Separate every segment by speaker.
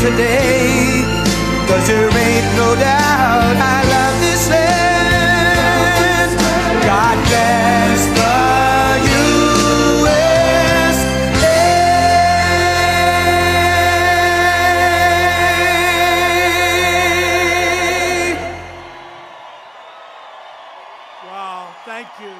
Speaker 1: today. 'Cause there ain't no doubt I love this land. God bless the USA.
Speaker 2: Wow, thank you.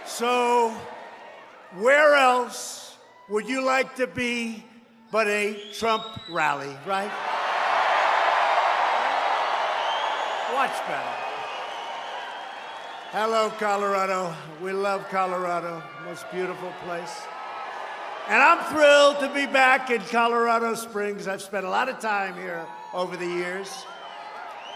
Speaker 2: So, where else would you like to be but a Trump rally, right? Watch better. Hello, Colorado. We love Colorado, most beautiful place. And I'm thrilled to be back in Colorado Springs. I've spent a lot of time here over the years.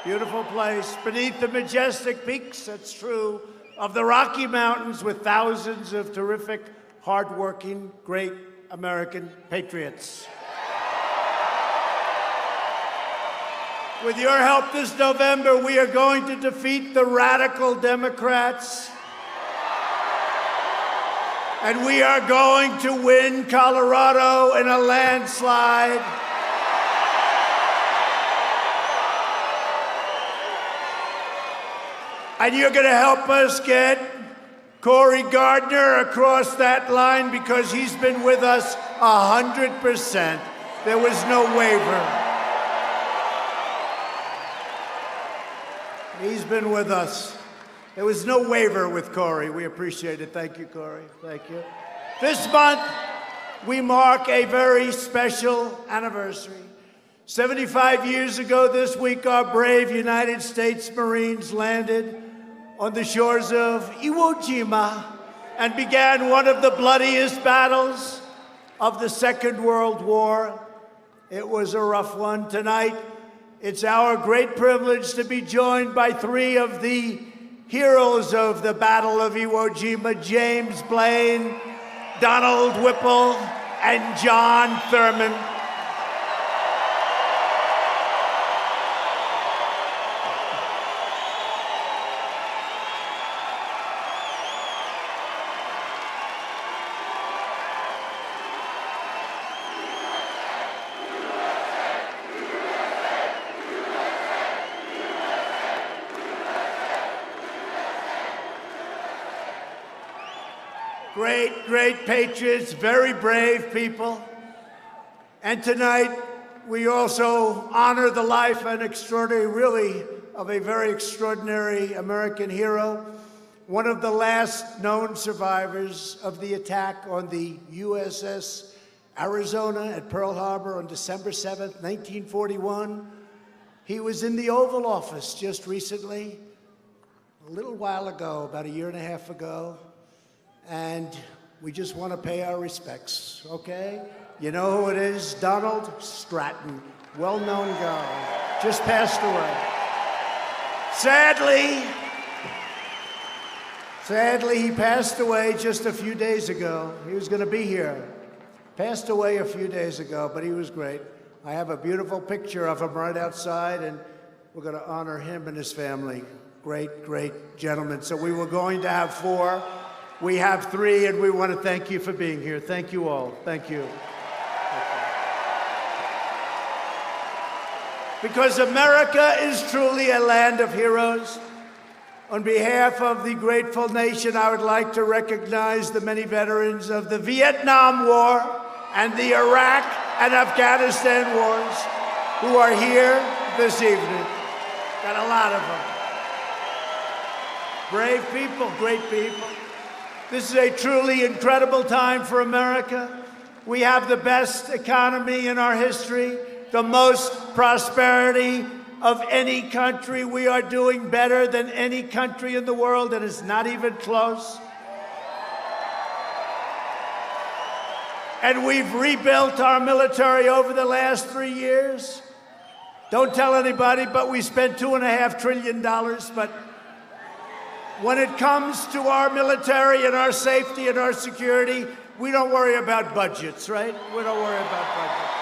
Speaker 2: Beautiful place, beneath the majestic peaks, that's true, of the Rocky Mountains, with thousands of terrific, hardworking, great American patriots. With your help this November, we are going to defeat the radical Democrats. And we are going to win Colorado in a landslide. And you're going to help us get Cory Gardner across that line, because he's been with us 100%. There was no waiver. He's been with us. There was no waiver with Cory. We appreciate it. Thank you, Cory. Thank you. This month, we mark a very special anniversary. 75 years ago this week, our brave United States Marines landed on the shores of Iwo Jima and began one of the bloodiest battles of the Second World War. It was a rough one. Tonight, it's our great privilege to be joined by three of the heroes of the Battle of Iwo Jima: James Blaine, Donald Whipple, and John Thurman. Great patriots, very brave people. And tonight, we also honor the life and extraordinary, really, of a very extraordinary American hero, one of the last known survivors of the attack on the USS Arizona at Pearl Harbor on December 7th, 1941. He was in the Oval Office just recently, a little while ago, about a year and a half ago. And we just want to pay our respects, okay? You know who it is? Donald Stratton, well-known guy, just passed away. Sadly, he passed away just a few days ago. He was going to be here. Passed away a few days ago, but he was great. I have a beautiful picture of him right outside, and we're going to honor him and his family. Great gentleman. So we were going to have four. We have three, and we want to thank you for being here. Thank you all. Thank you. Because America is truly a land of heroes. On behalf of the grateful nation, I would like to recognize the many veterans of the Vietnam War and the Iraq and Afghanistan wars who are here this evening. Got a lot of them. Brave people, great people. This is a truly incredible time for America. We have the best economy in our history, the most prosperity of any country. We are doing better than any country in the world, and it's not even close. And we've rebuilt our military over the last 3 years. Don't tell anybody, but we spent $2.5 trillion, but when it comes to our military and our safety and our security, we don't worry about budgets, right? We don't worry about budgets.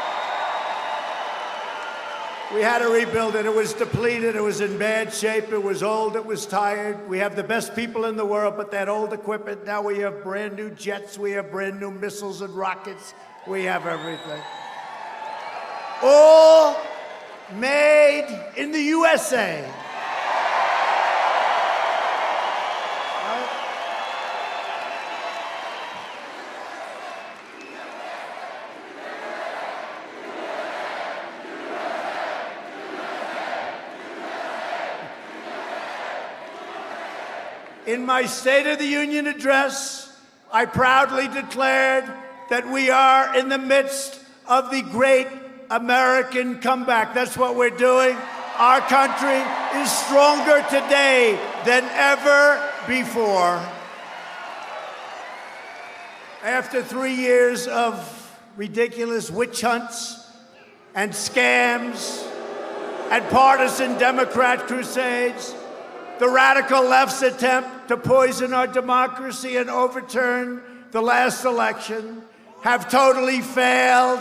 Speaker 2: We had to rebuild it. It was depleted. It was in bad shape. It was old. It was tired. We have the best people in the world, but that old equipment, now we have brand new jets. We have brand new missiles and rockets. We have everything. All made in the USA. In my State of the Union address, I proudly declared that we are in the midst of the great American comeback. That's what we're doing. Our country is stronger today than ever before. After 3 years of ridiculous witch hunts and scams and partisan Democrat crusades, the radical left's attempt to poison our democracy and overturn the last election have totally failed.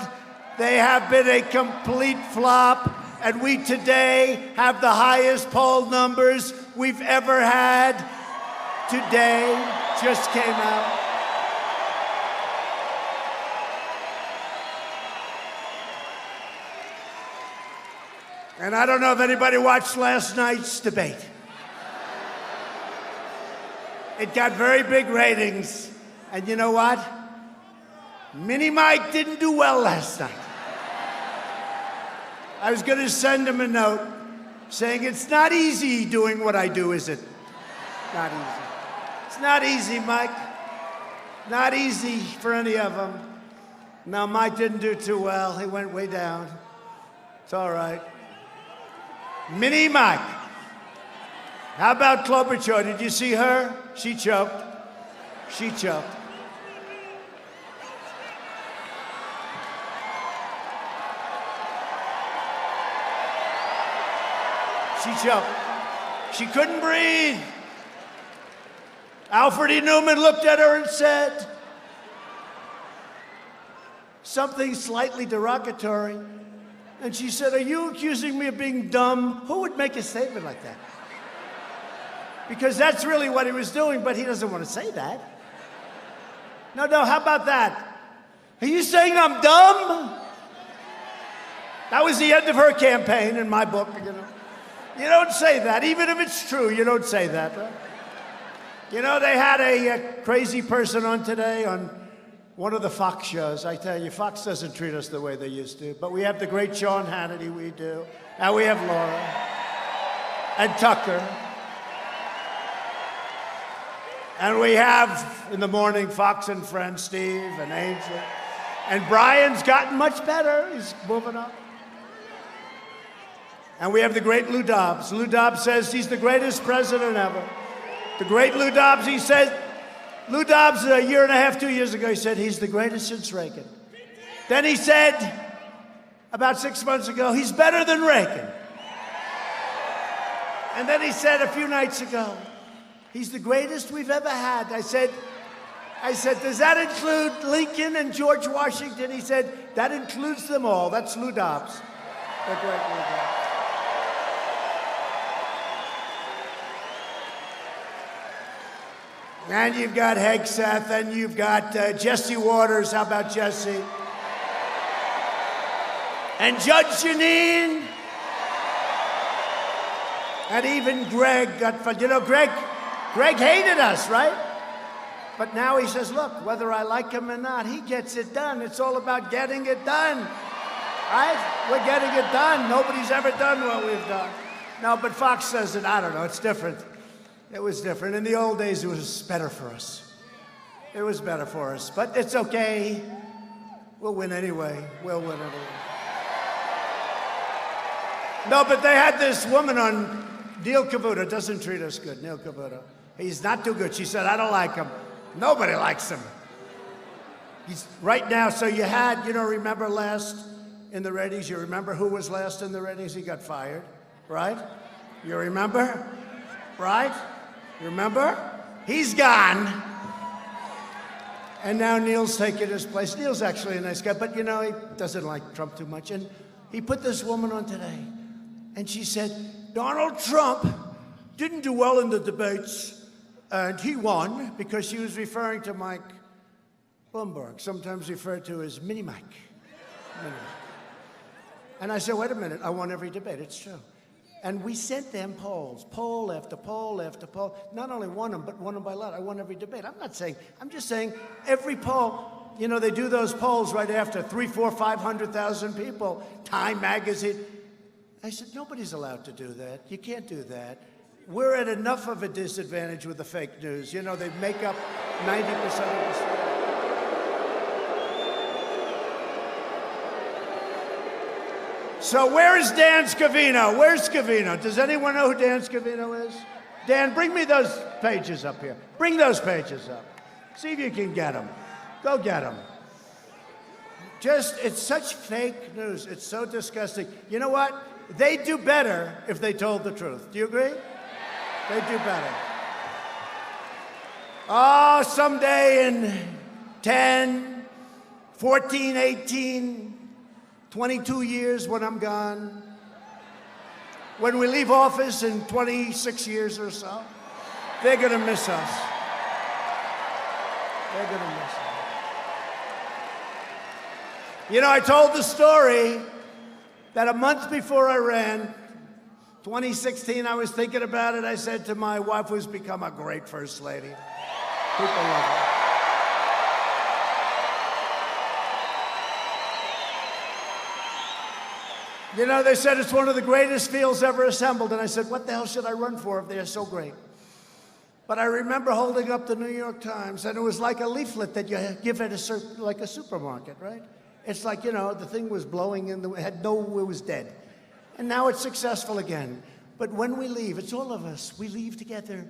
Speaker 2: They have been a complete flop, and we today have the highest poll numbers we've ever had. Today just came out. And I don't know if anybody watched last night's debate. It got very big ratings. And you know what? Mini Mike didn't do well last night. I was going to send him a note saying, it's not easy doing what I do, is it? Not easy. It's not easy, Mike. Not easy for any of them. No, Mike didn't do too well. He went way down. It's all right. Mini Mike. How about Klobuchar? Did you see her? She choked. She choked. She choked. She couldn't breathe. Alfred E. Newman looked at her and said something slightly derogatory. And she said, are you accusing me of being dumb? Who would make a statement like that? Because that's really what he was doing, but he doesn't want to say that. No, how about that? Are you saying I'm dumb? That was the end of her campaign in my book, you know. You don't say that. Even if it's true, you don't say that. Right? You know, they had a crazy person on today on one of the Fox shows. I tell you, Fox doesn't treat us the way they used to. But we have the great Sean Hannity, we do. And we have Laura. And Tucker. And we have, in the morning, Fox and Friends, Steve and Ainsley. And Brian's gotten much better. He's moving up. And we have the great Lou Dobbs. Lou Dobbs says he's the greatest president ever. The great Lou Dobbs, he said, Lou Dobbs, a year and a half, 2 years ago, he said he's the greatest since Reagan. Then he said, about 6 months ago, he's better than Reagan. And then he said a few nights ago, he's the greatest we've ever had. I said, does that include Lincoln and George Washington? He said, that includes them all. That's Lou Dobbs. The great Lou Dobbs. And you've got Hegseth, and you've got Jesse Waters. How about Jesse? And Judge Jeanine. And even Greg got fun. You know, Greg hated us, right? But now he says, look, whether I like him or not, he gets it done. It's all about getting it done, right? We're getting it done. Nobody's ever done what we've done. No, but Fox says it, I don't know, it's different. It was different. In the old days, it was better for us. It was better for us, but it's okay. We'll win anyway. We'll win anyway. No, but they had this woman on, Neil Cavuto, doesn't treat us good, Neil Cavuto. He's not too good. She said, I don't like him. Nobody likes him. He's right now, so you had, remember last in the ratings, you remember who was last in the ratings? He got fired, right? You remember? Right? Remember? He's gone. And now Neil's taking his place. Neil's actually a nice guy, but you know, he doesn't like Trump too much. And he put this woman on today, and she said, Donald Trump didn't do well in the debates, and he won because she was referring to Mike Bloomberg, sometimes referred to as Mini Mike. And I said, wait a minute, I won every debate, it's true. And we sent them polls, poll after poll after poll. Not only won them, but won them by a lot. I won every debate. I'm just saying every poll, you know, they do those polls right after 300,000, 400,000, 500,000 people, Time magazine. I said, nobody's allowed to do that. You can't do that. We're at enough of a disadvantage with the fake news. You know, they make up 90% of the story. So where is Dan Scavino? Where's Scavino? Does anyone know who Dan Scavino is? Dan, bring me those pages up here. Bring those pages up. See if you can get them. Go get them. It's such fake news. It's so disgusting. You know what? They'd do better if they told the truth. Do you agree? They'd do better. Oh, someday in 10, 14, 18, 22 years when I'm gone, when we leave office in 26 years or so, they're going to miss us. They're going to miss us. You know, I told the story that a month before I ran, 2016, I was thinking about it. I said to my wife, who's become a great first lady, people love her. You know, they said it's one of the greatest fields ever assembled. And I said, what the hell should I run for if they're so great? But I remember holding up the New York Times, and it was like a leaflet that you give at like a supermarket, right? It's like, you know, the thing was blowing in, it was dead. And now it's successful again. But when we leave, it's all of us. We leave together.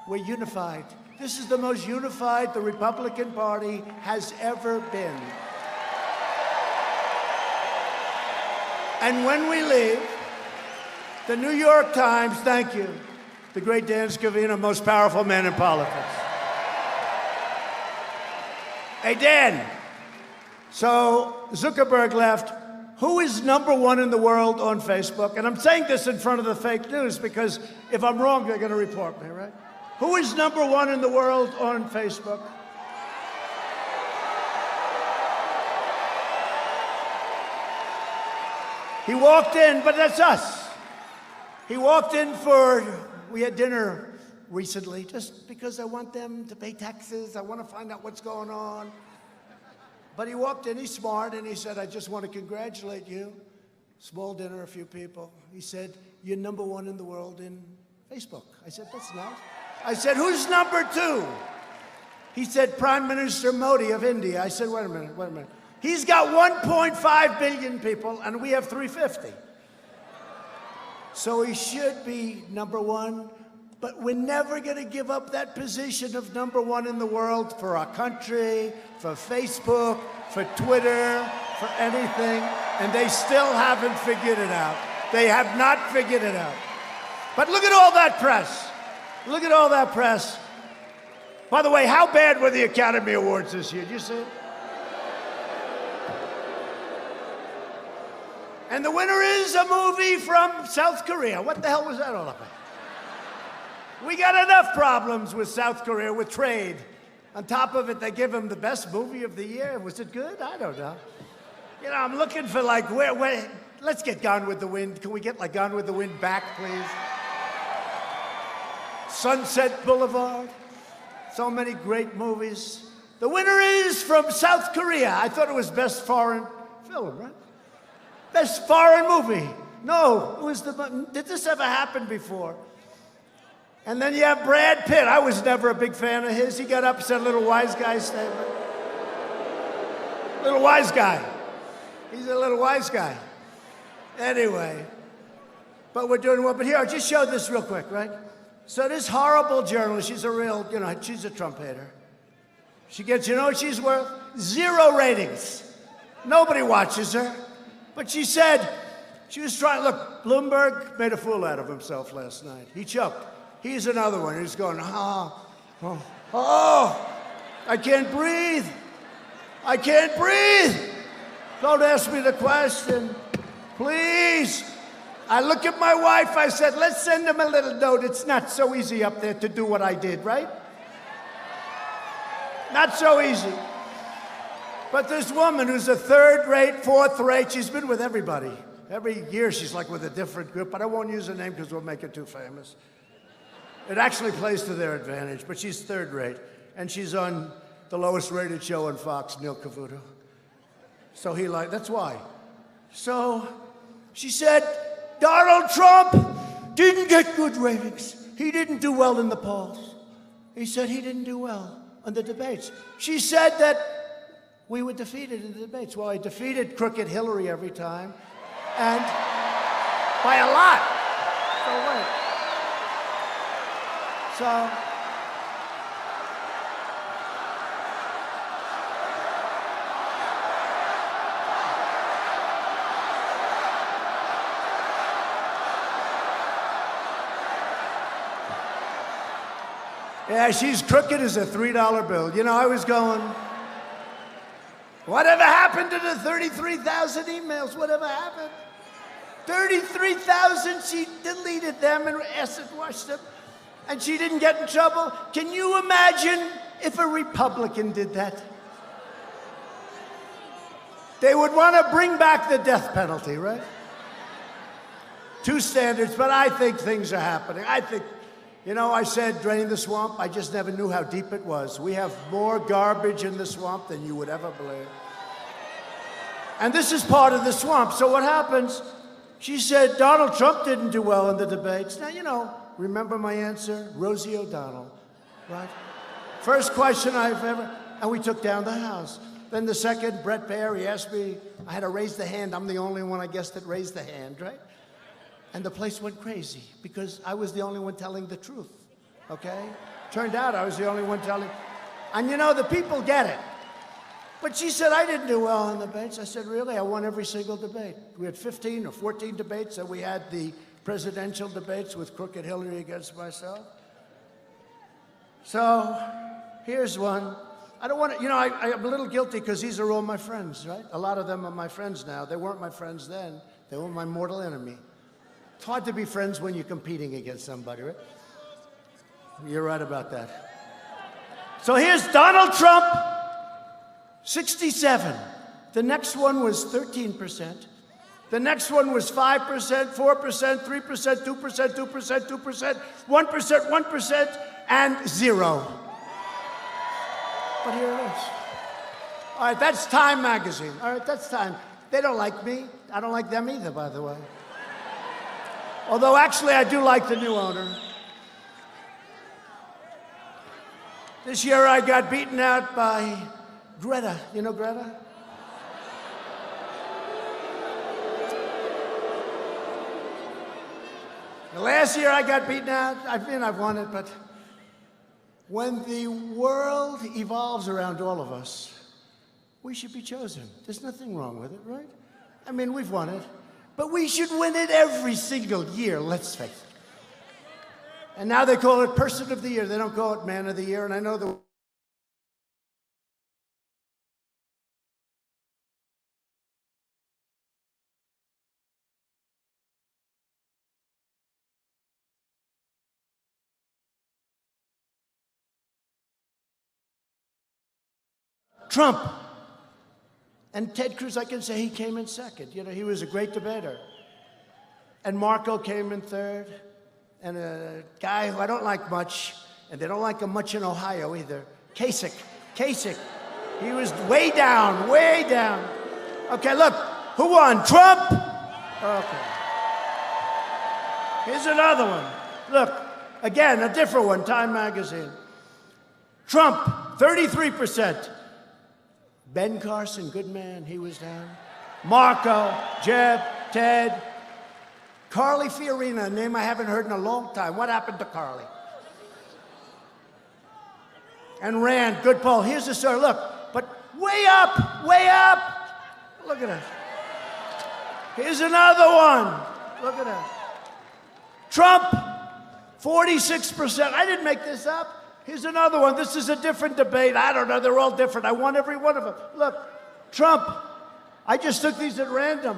Speaker 2: We're unified. This is the most unified the Republican Party has ever been. And when we leave, the New York Times, thank you, the great Dan Scavino, most powerful man in politics. Hey, Dan, so Zuckerberg left. Who is #1 in the world on Facebook? And I'm saying this in front of the fake news because if I'm wrong, they're going to report me, right? Who is #1 in the world on Facebook? He walked in, but that's us. He walked in we had dinner recently, just because I want them to pay taxes. I want to find out what's going on. But he walked in, he's smart, and he said, I just want to congratulate you. Small dinner, a few people. He said, you're #1 in the world in Facebook. I said, that's nice. I said, who's #2? He said, Prime Minister Modi of India. I said, wait a minute. He's got 1.5 billion people, and we have 350. So he should be #1, but we're never going to give up that position of #1 in the world for our country, for Facebook, for Twitter, for anything, and they still haven't figured it out. They have not figured it out. But look at all that press. Look at all that press. By the way, how bad were the Academy Awards this year? Did you see it? And the winner is a movie from South Korea. What the hell was that all about? We got enough problems with South Korea, with trade. On top of it, they give him the best movie of the year. Was it good? I don't know. You know, I'm looking for like, let's get Gone with the Wind. Can we get like Gone with the Wind back, please? Sunset Boulevard. So many great movies. The winner is from South Korea. I thought it was best foreign film, right? Best foreign movie. No, it was did this ever happen before? And then you have Brad Pitt. I was never a big fan of his. He got up and said a little wise guy statement. Little wise guy. He's a little wise guy. Anyway, but we're doing well. But here, I'll just show this real quick, right? So this horrible journalist, she's a real, she's a Trump hater. She gets, you know what she's worth? 0 ratings. Nobody watches her. But she said, she was trying, look, Bloomberg made a fool out of himself last night. He choked. He's another one who's going, oh, I can't breathe. I can't breathe. Don't ask me the question, please. I look at my wife, I said, let's send him a little note. It's not so easy up there to do what I did, right? Not so easy. But this woman who's a third-rate, fourth-rate, she's been with everybody. Every year she's like with a different group, but I won't use her name because we'll make her too famous. It actually plays to their advantage, but she's third-rate. And she's on the lowest-rated show on Fox, Neil Cavuto. So that's why. So she said, Donald Trump didn't get good ratings. He didn't do well in the polls. He said he didn't do well on the debates. She said that we were defeated in the debates. Well, I defeated crooked Hillary every time, and by a lot. So wait. So yeah, she's crooked as a $3 bill. You know, I was going, whatever happened to the 33,000 emails? Whatever happened? 33,000, she deleted them and acid washed them, and she didn't get in trouble. Can you imagine if a Republican did that? They would want to bring back the death penalty, right? Two standards, but I think things are happening. I think, you know, I said drain the swamp. I just never knew how deep it was. We have more garbage in the swamp than you would ever believe. And this is part of the swamp. So what happens? She said Donald Trump didn't do well in the debates. Now, you know, remember my answer? Rosie O'Donnell, right? First question I've ever, and we took down the House. Then the second, Brett Baer, he asked me, I had to raise the hand. I'm the only one, I guess, that raised the hand, right? And the place went crazy because I was the only one telling the truth, okay? Turned out I was the only one telling, and you know, the people get it. But she said, I didn't do well in the debates. I said, really? I won every single debate. We had 15 or 14 debates, and we had the presidential debates with crooked Hillary against myself. So here's one. I don't want to, you know, I'm a little guilty because these are all my friends, right? A lot of them are my friends now. They weren't my friends then. They were my mortal enemy. It's hard to be friends when you're competing against somebody, right? You're right about that. So here's Donald Trump, 67. The next one was 13%. The next one was 5%, 4%, 3%, 2%, 2%, 2%, 1%, 1%, and 0. But here it is. All right, that's Time magazine. All right, that's Time. They don't like me. I don't like them either, by the way. Although, actually, I do like the new owner. This year, I got beaten out by Greta. You know Greta? The last year, I got beaten out. I've won it, but when the world evolves around all of us, we should be chosen. There's nothing wrong with it, right? I mean, we've won it. But we should win it every single year, let's face it. And now they call it Person of the Year. They don't call it Man of the Year. And I know the Trump. And Ted Cruz, I can say he came in second. You know, he was a great debater. And Marco came in third. And a guy who I don't like much, and they don't like him much in Ohio either, Kasich. He was way down, way down. Okay, look, who won? Trump? Okay. Here's another one. Look, again, a different one, Time magazine. Trump, 33%. Ben Carson, good man, he was down. Marco, Jeb, Ted. Carly Fiorina, a name I haven't heard in a long time. What happened to Carly? And Rand, good poll. Here's the story, look, but way up, way up. Look at it. Here's another one. Look at that. Trump, 46%. I didn't make this up. Here's another one. This is a different debate. I don't know. They're all different. I won every one of them. Look, Trump. I just took these at random.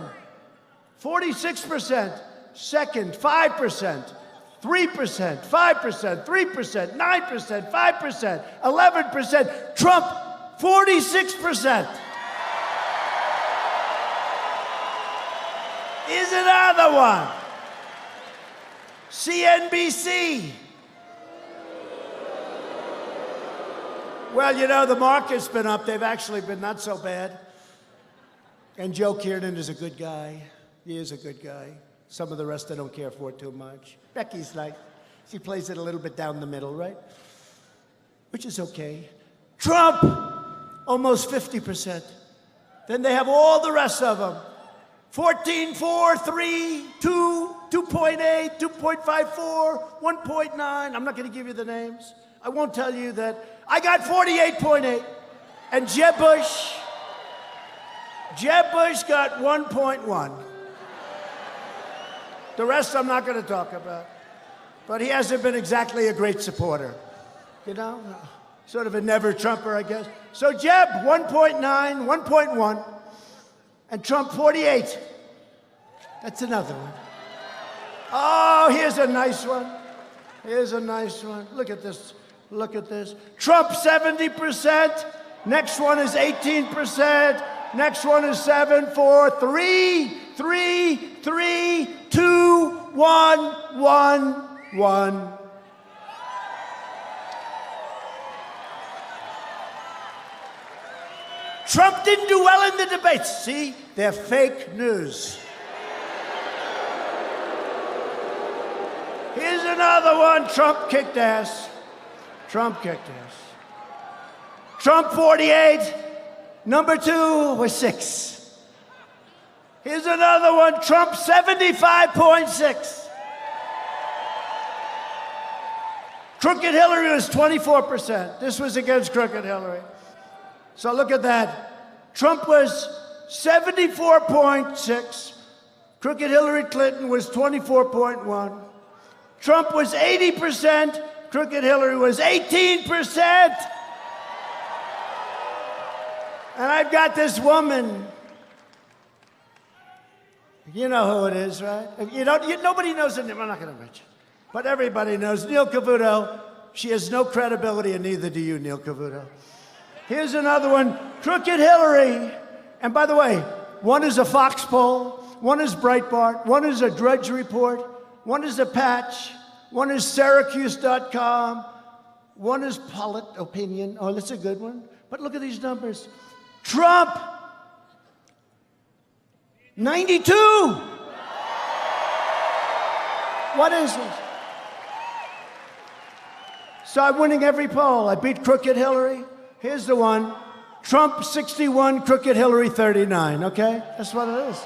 Speaker 2: 46%. Second, 5%. 3%, 5%, 3%, 9%, 5%, 11%. Trump, 46%. Here's another one. CNBC. Well, you know, the market's been up. They've actually been not so bad. And Joe Kiernan is a good guy. He is a good guy. Some of the rest I don't care for too much. Becky's like, she plays it a little bit down the middle, right? Which is okay. Trump, almost 50%. Then they have all the rest of them. 14, 4, 3, 2, 2.8, 2.54, 1.9. I'm not going to give you the names. I won't tell you that. I got 48.8. And Jeb Bush got 1.1. The rest I'm not going to talk about. But he hasn't been exactly a great supporter. You know? Sort of a never-Trumper, I guess. So Jeb, 1.9, 1.1. And Trump, 48. That's another one. Oh, here's a nice one. Here's a nice one. Look at this. Look at this. Trump, 70%. Next one is 18%. Next one is 7, 4, 3, 3, 3, 2, 1, 1, 1. Trump didn't do well in the debates. See, they're fake news. Here's another one. Trump kicked ass. Trump kicked ass. Trump 48. Number 2 was 6. Here's another one. Trump 75.6. Crooked Hillary was 24%. This was against Crooked Hillary. So look at that. Trump was 74.6. Crooked Hillary Clinton was 24.1. Trump was 80%. Crooked Hillary was 18%. And I've got this woman. You know who it is, right? Nobody knows her name. I'm not going to mention. But everybody knows Neil Cavuto. She has no credibility, and neither do you, Neil Cavuto. Here's another one. Crooked Hillary. And by the way, one is a Fox poll, one is Breitbart, one is a Drudge Report, one is a Patch, one is Syracuse.com, one is Polit Opinion. Oh, that's a good one. But look at these numbers. Trump, 92. What is this? So I'm winning every poll. I beat Crooked Hillary. Here's the one. Trump 61, Crooked Hillary 39, okay? That's what it is.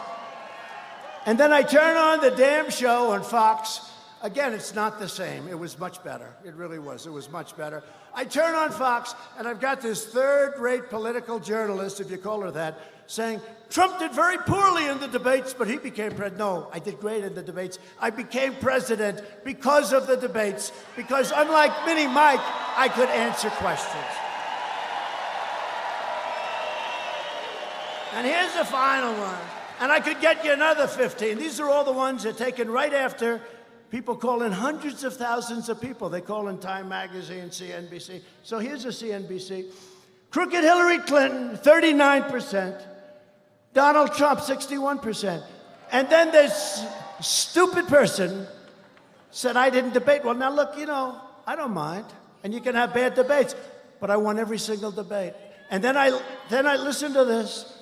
Speaker 2: And then I turn on the damn show on Fox. Again, it's not the same. It was much better. It really was. It was much better. I turn on Fox, and I've got this third-rate political journalist, if you call her that, saying, Trump did very poorly in the debates, but he became president. No, I did great in the debates. I became president because of the debates, because unlike Mini Mike, I could answer questions. And here's the final one. And I could get you another 15. These are all the ones that are taken right after people call in hundreds of thousands of people. They call in Time Magazine, CNBC. So here's a CNBC. Crooked Hillary Clinton, 39%. Donald Trump, 61%. And then this stupid person said, I didn't debate. Well, now look, I don't mind. And you can have bad debates. But I won every single debate. And then I listened to this.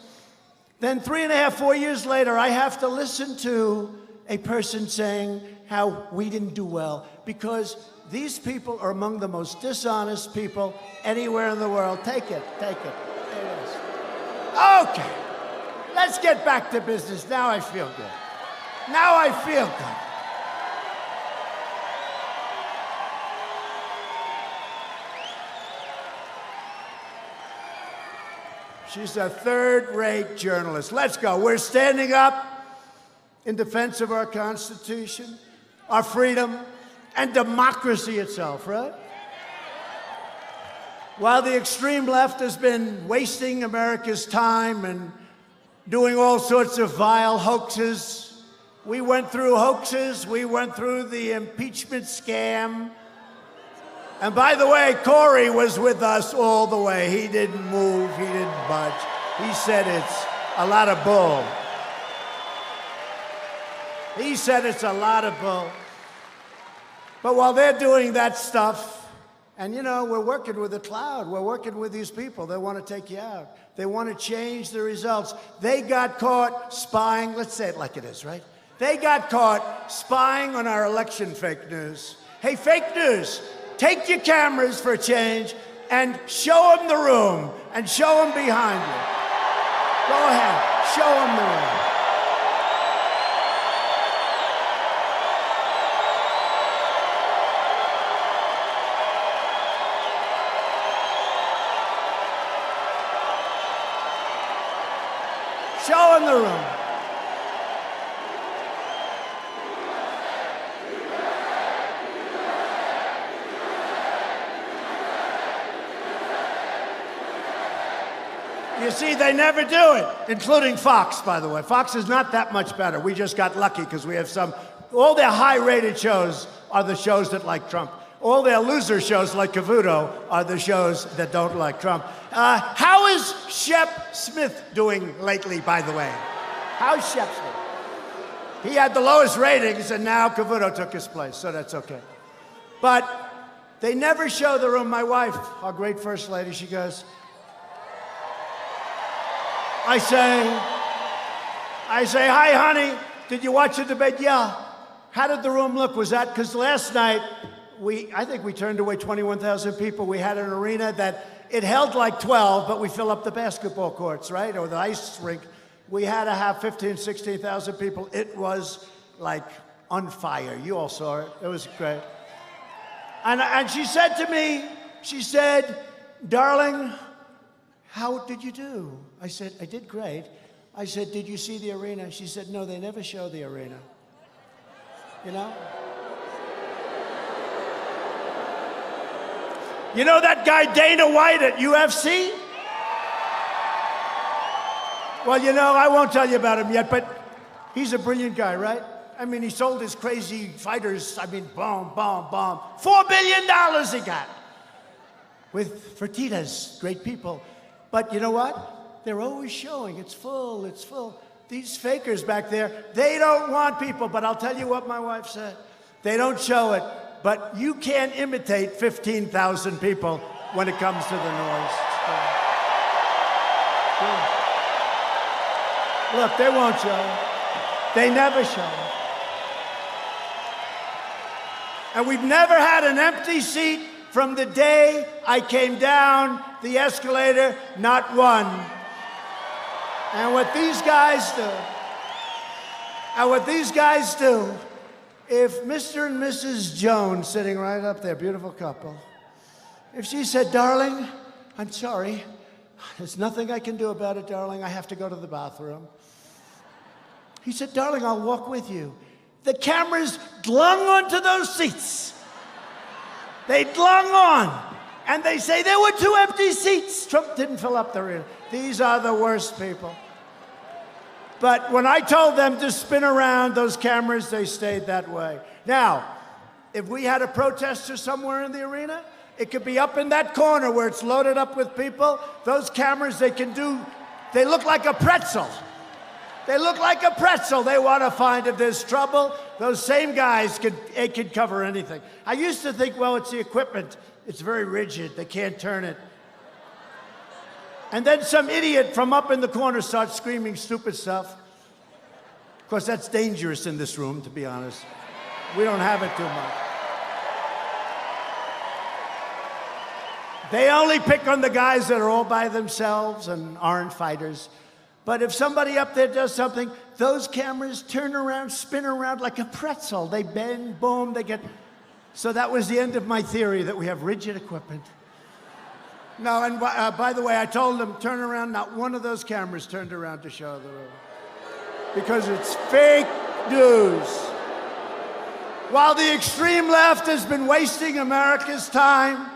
Speaker 2: Then 3.5, 4 years later, I have to listen to a person saying how we didn't do well because these people are among the most dishonest people anywhere in the world. Take it. There it is. Okay, let's get back to business. Now I feel good. She's a third-rate journalist. Let's go. We're standing up in defense of our Constitution, our freedom, and democracy itself, right? While the extreme left has been wasting America's time and doing all sorts of vile hoaxes, we went through hoaxes, we went through the impeachment scam. And by the way, Corey was with us all the way. He didn't move, he didn't budge. He said it's a lot of bull. He said it's a lot of bull. But while they're doing that stuff, and you know, we're working with the cloud, we're working with these people. They want to take you out. They want to change the results. They got caught spying, let's say it like it is, right? They got caught spying on our election fake news. Hey, fake news, take your cameras for a change and show them the room and show them behind you. Go ahead, show them the room. Show in the room. You see, they never do it, including Fox, by the way. Fox is not that much better. We just got lucky because we have all their high-rated shows are the shows that like Trump. All their loser shows like Cavuto are the shows that don't like Trump. How is Shep Smith doing lately, by the way? How's Shep Smith? He had the lowest ratings, and now Cavuto took his place, so that's okay. But they never show the room. My wife, our great first lady, she goes, I say, hi, honey, did you watch the debate? Yeah. How did the room look? Was that, because last night, I think we turned away 21,000 people. We had an arena that it held like 12, but we fill up the basketball courts, right? Or the ice rink. We had to have 15, 16,000 people. It was like on fire. You all saw it. It was great. And she said to me, she said, darling, how did you do? I said, I did great. I said, did you see the arena? She said, no, they never show the arena. You know? You know that guy Dana White at UFC? Well, you know, I won't tell you about him yet, but he's a brilliant guy, right? I mean, he sold his crazy fighters, I mean, boom, boom, boom. $4 billion he got with Fertitas, great people. But you know what? They're always showing, it's full, it's full. These fakers back there, they don't want people, but I'll tell you what my wife said. They don't show it. But you can't imitate 15,000 people when it comes to the noise. Look, they won't show it. They never show it. And we've never had an empty seat from the day I came down the escalator, not one. And what these guys do, if Mr. and Mrs. Jones, sitting right up there, beautiful couple, if she said, darling, I'm sorry, there's nothing I can do about it, darling, I have to go to the bathroom. He said, darling, I'll walk with you. The cameras glung onto those seats. They glung on. And they say there were 2 empty seats. Trump didn't fill up the arena. These are the worst people. But when I told them to spin around those cameras, they stayed that way. Now, if we had a protester somewhere in the arena, it could be up in that corner where it's loaded up with people. Those cameras, they look like a pretzel. They look like a pretzel. They want to find if there's trouble. Those same guys could cover anything. I used to think, well, it's the equipment. It's very rigid. They can't turn it. And then some idiot from up in the corner starts screaming stupid stuff. Of course, that's dangerous in this room, to be honest. We don't have it too much. They only pick on the guys that are all by themselves and aren't fighters. But if somebody up there does something, those cameras turn around, spin around like a pretzel. They bend, boom, they get... So that was the end of my theory that we have rigid equipment. No, and by the way, I told them, turn around. Not one of those cameras turned around to show the room. Because it's fake news. While the extreme left has been wasting America's time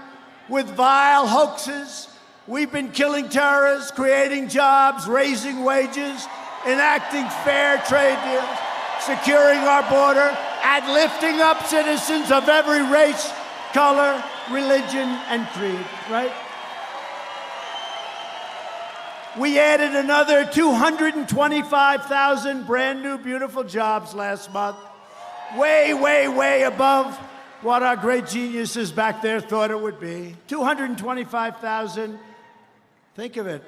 Speaker 2: with vile hoaxes, we've been killing terrorists, creating jobs, raising wages, enacting fair trade deals, securing our border, and lifting up citizens of every race, color, religion, and creed, right? We added another 225,000 brand new beautiful jobs last month. Way, way, way above what our great geniuses back there thought it would be. 225,000. Think of it.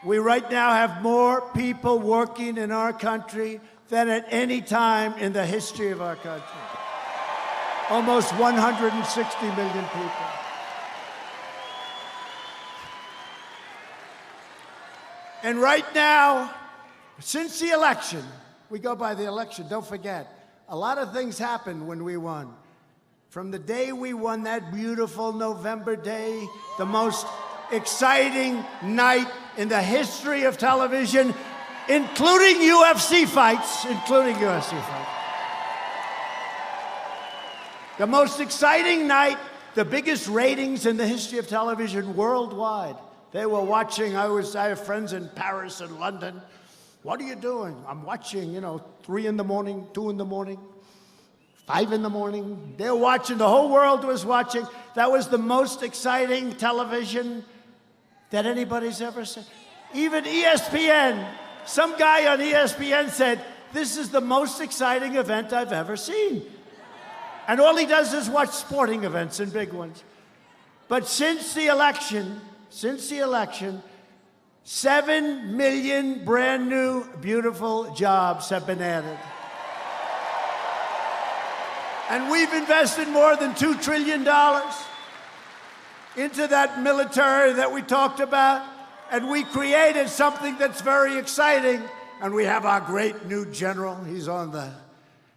Speaker 2: We right now have more people working in our country than at any time in the history of our country. Almost 160 million people. And right now, since the election, we go by the election, don't forget, a lot of things happened when we won. From the day we won, that beautiful November day, the most exciting night in the history of television, including UFC fights, The most exciting night, the biggest ratings in the history of television worldwide. They were watching. I have friends in Paris and London. What are you doing? I'm watching, 3 in the morning, 2 in the morning, 5 in the morning. They're watching. The whole world was watching. That was the most exciting television that anybody's ever seen. Even ESPN, some guy on ESPN said, this is the most exciting event I've ever seen. And all he does is watch sporting events and big ones. But since the election, 7 million brand new, beautiful jobs have been added. And we've invested more than $2 trillion into that military that we talked about. And we created something that's very exciting. And we have our great new general.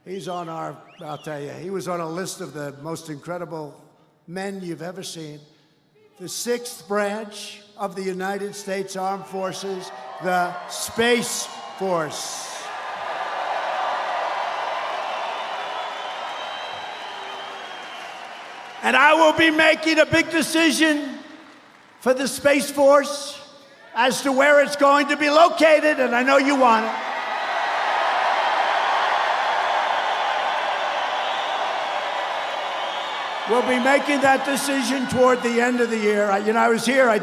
Speaker 2: I'll tell you, he was on a list of the most incredible men you've ever seen. The 6th branch of the United States Armed Forces, the Space Force. And I will be making a big decision for the Space Force as to where it's going to be located, and I know you want it. We'll be making that decision toward the end of the year. I was here. I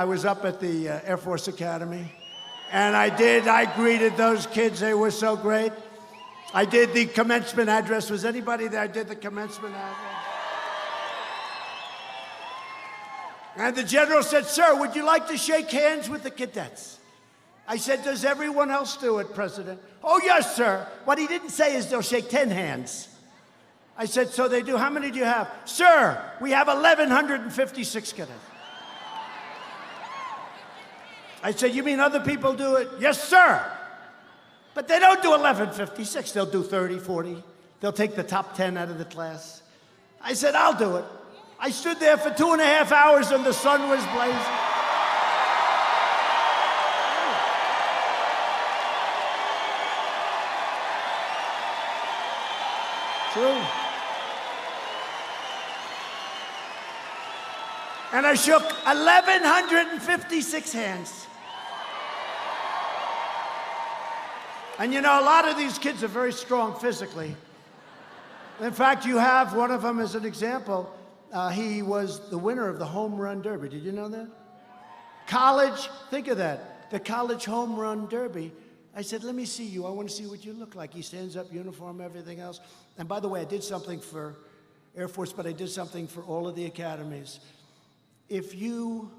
Speaker 2: was up at the Air Force Academy, and I greeted those kids. They were so great. I did the commencement address. Was anybody there? I did the commencement address. And the general said, sir, would you like to shake hands with the cadets? I said, does everyone else do it, President? Oh, yes, sir. What he didn't say is they'll shake 10 hands. I said, so they do. How many do you have? Sir, we have 1,156 cadets. I said, you mean other people do it? Yes, sir. But they don't do 1156. They'll do 30, 40. They'll take the top 10 out of the class. I said, I'll do it. I stood there for 2.5 hours and the sun was blazing. True. And I shook 1,156 hands. And a lot of these kids are very strong physically. In fact, you have one of them as an example. He was the winner of the home run derby. Did you know that? College, think of that. The college home run derby. I said, let me see you. I want to see what you look like. He stands up, uniform, everything else. And by the way, I did something for Air Force, but I did something for all of the academies. If you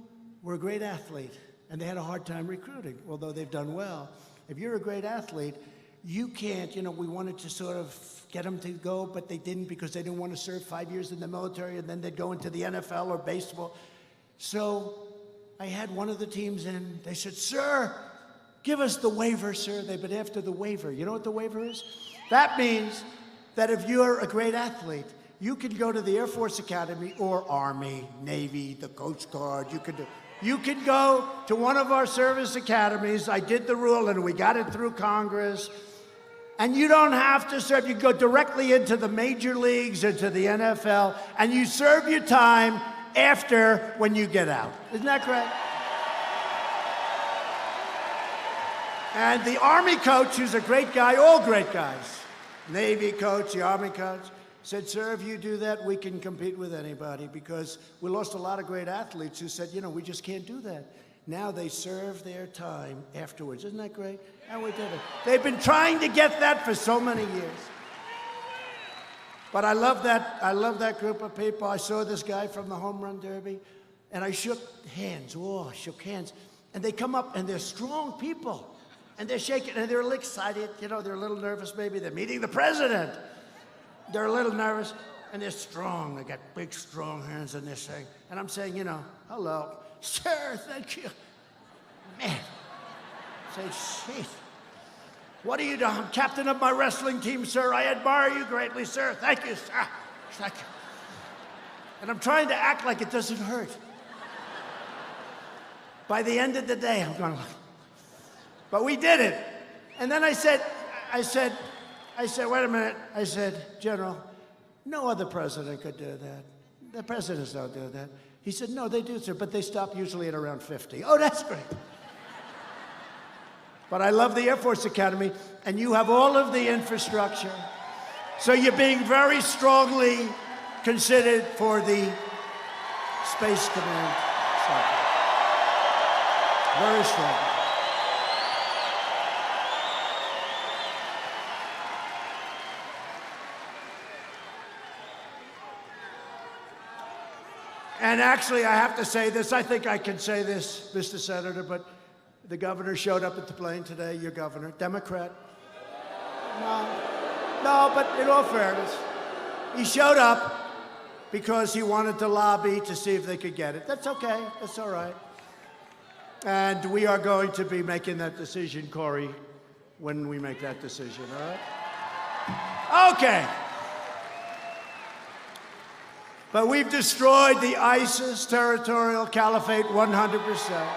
Speaker 2: were a great athlete, and they had a hard time recruiting, although they've done well, if you're a great athlete, you can't, we wanted to sort of get them to go, but they didn't because they didn't want to serve 5 years in the military, and then they'd go into the NFL or baseball. So I had one of the teams in. They said, sir, give us the waiver, sir. They've been after the waiver. You know what the waiver is? That means that if you're a great athlete, you can go to the Air Force Academy or Army, Navy, the Coast Guard. You can go to one of our service academies. I did the rule, and we got it through Congress. And you don't have to serve. You go directly into the major leagues or to the NFL, and you serve your time after when you get out. Isn't that great? And the Army coach, who's a great guy, all great guys, Navy coach, the Army coach, said, sir, if you do that, we can compete with anybody, because we lost a lot of great athletes who said, you know, we just can't do that. Now they serve their time afterwards. Isn't that great? And we did it. They've been trying to get that for so many years. But I love that group of people. I saw this guy from the Home Run Derby, and I shook hands. Oh, I shook hands. And they come up, and they're strong people. And they're shaking, and they're a little excited. You know, they're a little nervous, maybe. They're meeting the president. They're a little nervous, and they're strong. They got big, strong hands, and they're saying, and I'm saying, you know, hello. Sir, thank you. Man. Say, shit. What are you doing? I'm captain of my wrestling team, sir. I admire you greatly, sir. Thank you, sir. Thank you. And I'm trying to act like it doesn't hurt. By the end of the day, I'm going like, but we did it. And then I said, wait a minute. I said, General, no other president could do that. The presidents don't do that. He said, no, they do, sir, but they stop usually at around 50. Oh, that's great. But I love the Air Force Academy, and you have all of the infrastructure. So you're being very strongly considered for the Space Command. Very strong. And actually, I have to say this. I think I can say this, Mr. Senator, but the governor showed up at the plane today, your governor, Democrat. No, but in all fairness, he showed up because he wanted to lobby to see if they could get it. That's okay. That's all right. And we are going to be making that decision, Corey, when we make that decision, all right? Okay. But we've destroyed the ISIS territorial caliphate 100%.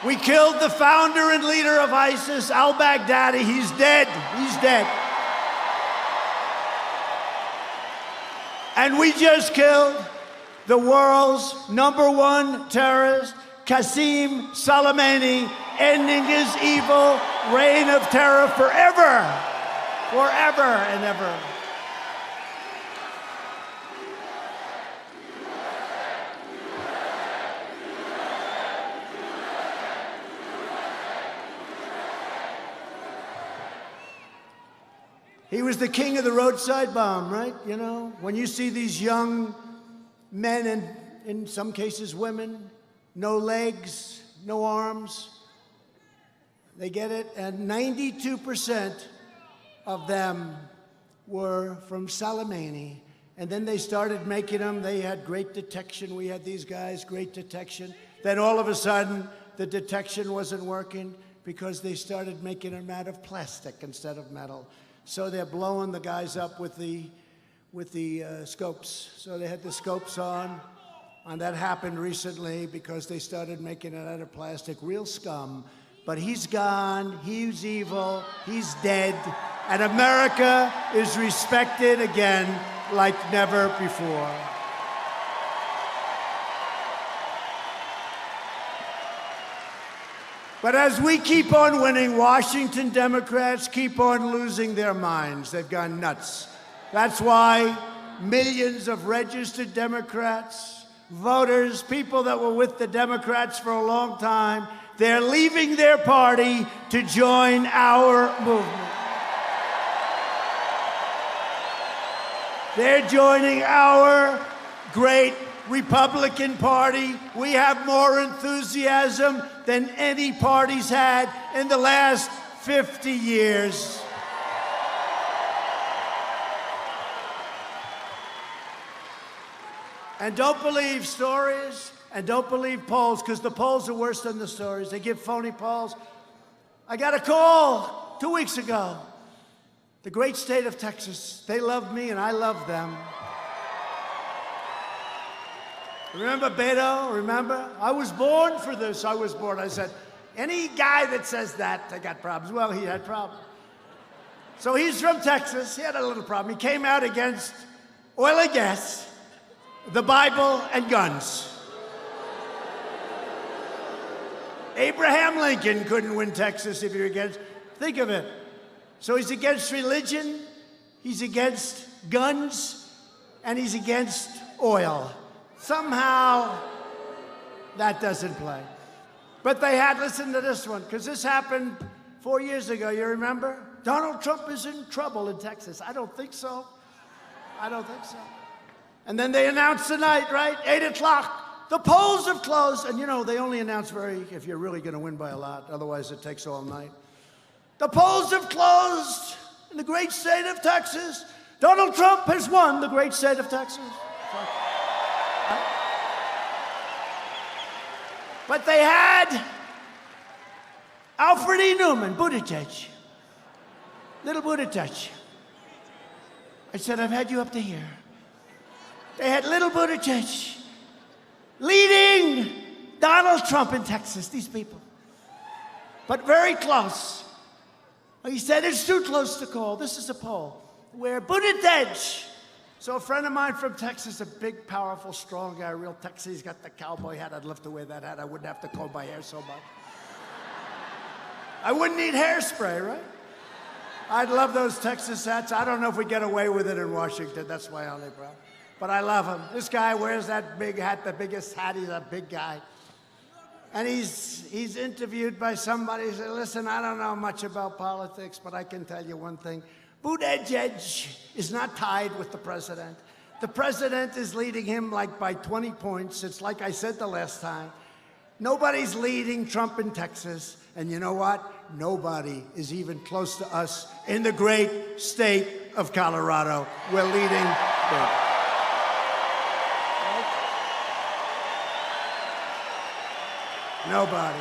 Speaker 2: We killed the founder and leader of ISIS, al-Baghdadi. He's dead. He's dead. And we just killed the world's #1 terrorist, Qasem Soleimani, ending his evil reign of terror forever. Forever and ever. He was the king of the roadside bomb, right? You know, when you see these young men and, in some cases, women, no legs, no arms, they get it, and 92% of them were from Soleimani. And then they started making them. They had great detection. We had these guys, great detection. Then all of a sudden, the detection wasn't working because they started making them out of plastic instead of metal. So they're blowing the guys up with the scopes. So they had the scopes on, and that happened recently because they started making it out of plastic. Real scum. But he's gone, he's evil, he's dead, and America is respected again like never before. But as we keep on winning, Washington Democrats keep on losing their minds. They've gone nuts. That's why millions of registered Democrats, voters, people that were with the Democrats for a long time, they're leaving their party to join our movement. They're joining our great Republican Party. We have more enthusiasm than any party's had in the last 50 years. And don't believe stories, and don't believe polls, because the polls are worse than the stories. They give phony polls. I got a call 2 weeks ago. The great state of Texas, they love me and I love them. Remember Beto? Remember? I was born for this. I was born. I said, Any guy that says that, they got problems. Well, he had problems. So he's from Texas. He had a little problem. He came out against oil and gas, the Bible, and guns. Abraham Lincoln couldn't win Texas if you're against. Think of it. So he's against religion, he's against guns, and he's against oil. Somehow, that doesn't play. But they had, listen to this one, because this happened 4 years ago, you remember? Donald Trump is in trouble in Texas. I don't think so. I don't think so. And then they announced tonight, right? 8 o'clock. The polls have closed. And you know, they only announce if you're really going to win by a lot. Otherwise, it takes all night. The polls have closed in the great state of Texas. Donald Trump has won the great state of Texas. But they had Alfred E. Newman, Buttigieg. Little Buttigieg. I said, I've had you up to here. They had little Buttigieg leading Donald Trump in Texas, these people. But very close. He said it's too close to call. This is a poll where Buttigieg, so a friend of mine from Texas, a big, powerful, strong guy, real Texas, he's got the cowboy hat. I'd love to wear that hat. I wouldn't have to comb my hair so much. I wouldn't need hairspray, right? I'd love those Texas hats. I don't know if we get away with it in Washington. That's my only problem. But I love him. This guy wears that big hat, the biggest hat. He's a big guy. And he's interviewed by somebody. He said, listen, I don't know much about politics, but I can tell you one thing. Buttigieg is not tied with the president. The president is leading him like by 20 points. It's like I said the last time. Nobody's leading Trump in Texas. And you know what? Nobody is even close to us in the great state of Colorado. We're leading big. Nobody.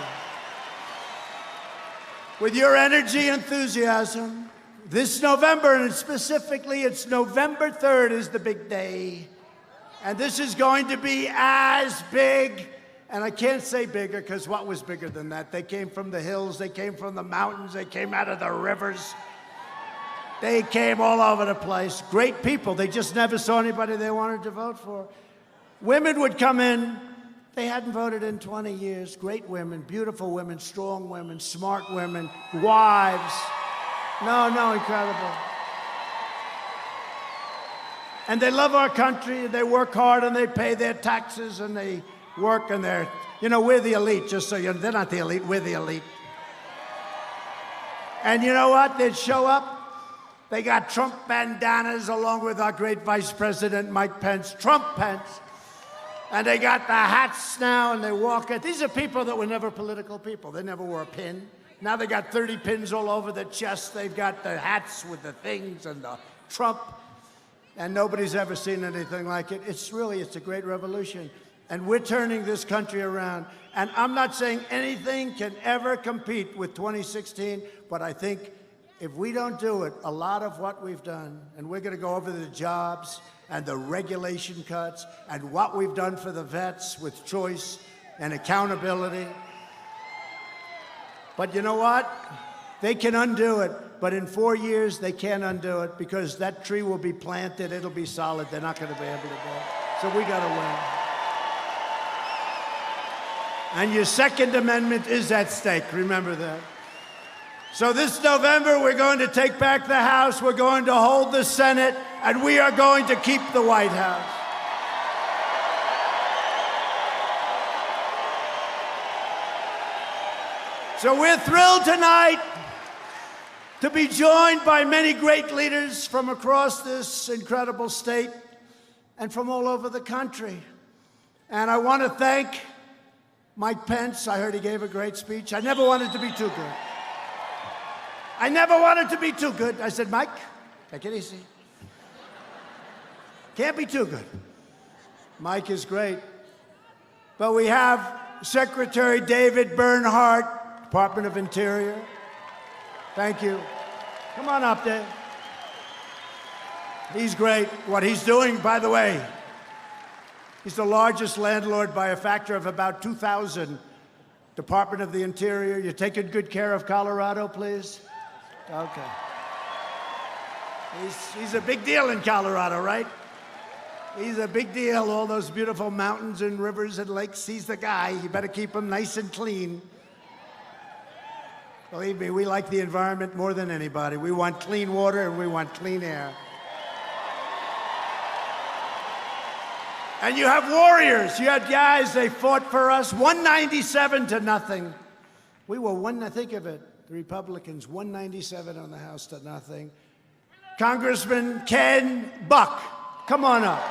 Speaker 2: With your energy, enthusiasm, this November, and specifically it's November 3rd is the big day. And this is going to be as big, and I can't say bigger because what was bigger than that? They came from the hills, they came from the mountains, they came out of the rivers. They came all over the place. Great people, they just never saw anybody they wanted to vote for. Women would come in. They hadn't voted in 20 years. Great women, beautiful women, strong women, smart women, wives. No, incredible. And they love our country, they work hard, and they pay their taxes, and they work, and they're, you know, we're the elite, just so you know. They're not the elite, we're the elite. And you know what? They'd show up. They got Trump bandanas along with our great Vice President, Mike Pence, Trump Pence. And they got the hats now, and they walk it. These are people that were never political people. They never wore a pin. Now they got 30 pins all over their chest. They've got the hats with the things and the Trump. And nobody's ever seen anything like it. It's a great revolution. And we're turning this country around. And I'm not saying anything can ever compete with 2016, but I think if we don't do it, a lot of what we've done, and we're going to go over the jobs and the regulation cuts and what we've done for the vets with choice and accountability. But you know what? They can undo it, but in 4 years, they can't undo it because that tree will be planted, it'll be solid, they're not going to be able to do it. So we got to win. And your Second Amendment is at stake, remember that. So this November, we're going to take back the House, we're going to hold the Senate, and we are going to keep the White House. So we're thrilled tonight to be joined by many great leaders from across this incredible state and from all over the country. And I want to thank Mike Pence. I heard he gave a great speech. I never wanted to be too good. I never wanted to be too good. I said, Mike, take it easy. Can't be too good. Mike is great. But we have Secretary David Bernhardt, Department of Interior. Thank you. Come on up, Dave. He's great. What he's doing, by the way, he's the largest landlord by a factor of about 2,000 Department of the Interior, you're taking good care of Colorado, please? Okay. He's a big deal in Colorado, right? He's a big deal. All those beautiful mountains and rivers and lakes. He's the guy. You better keep him nice and clean. Believe me, we like the environment more than anybody. We want clean water and we want clean air. And you have warriors. You had guys, they fought for us, 197 to nothing. We were think of it, the Republicans, 197 on the House to nothing. Congressman Ken Buck, come on up.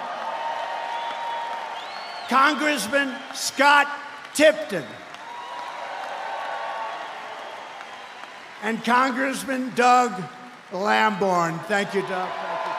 Speaker 2: Congressman Scott Tipton. And Congressman Doug Lamborn. Thank you, Doug. Thank you.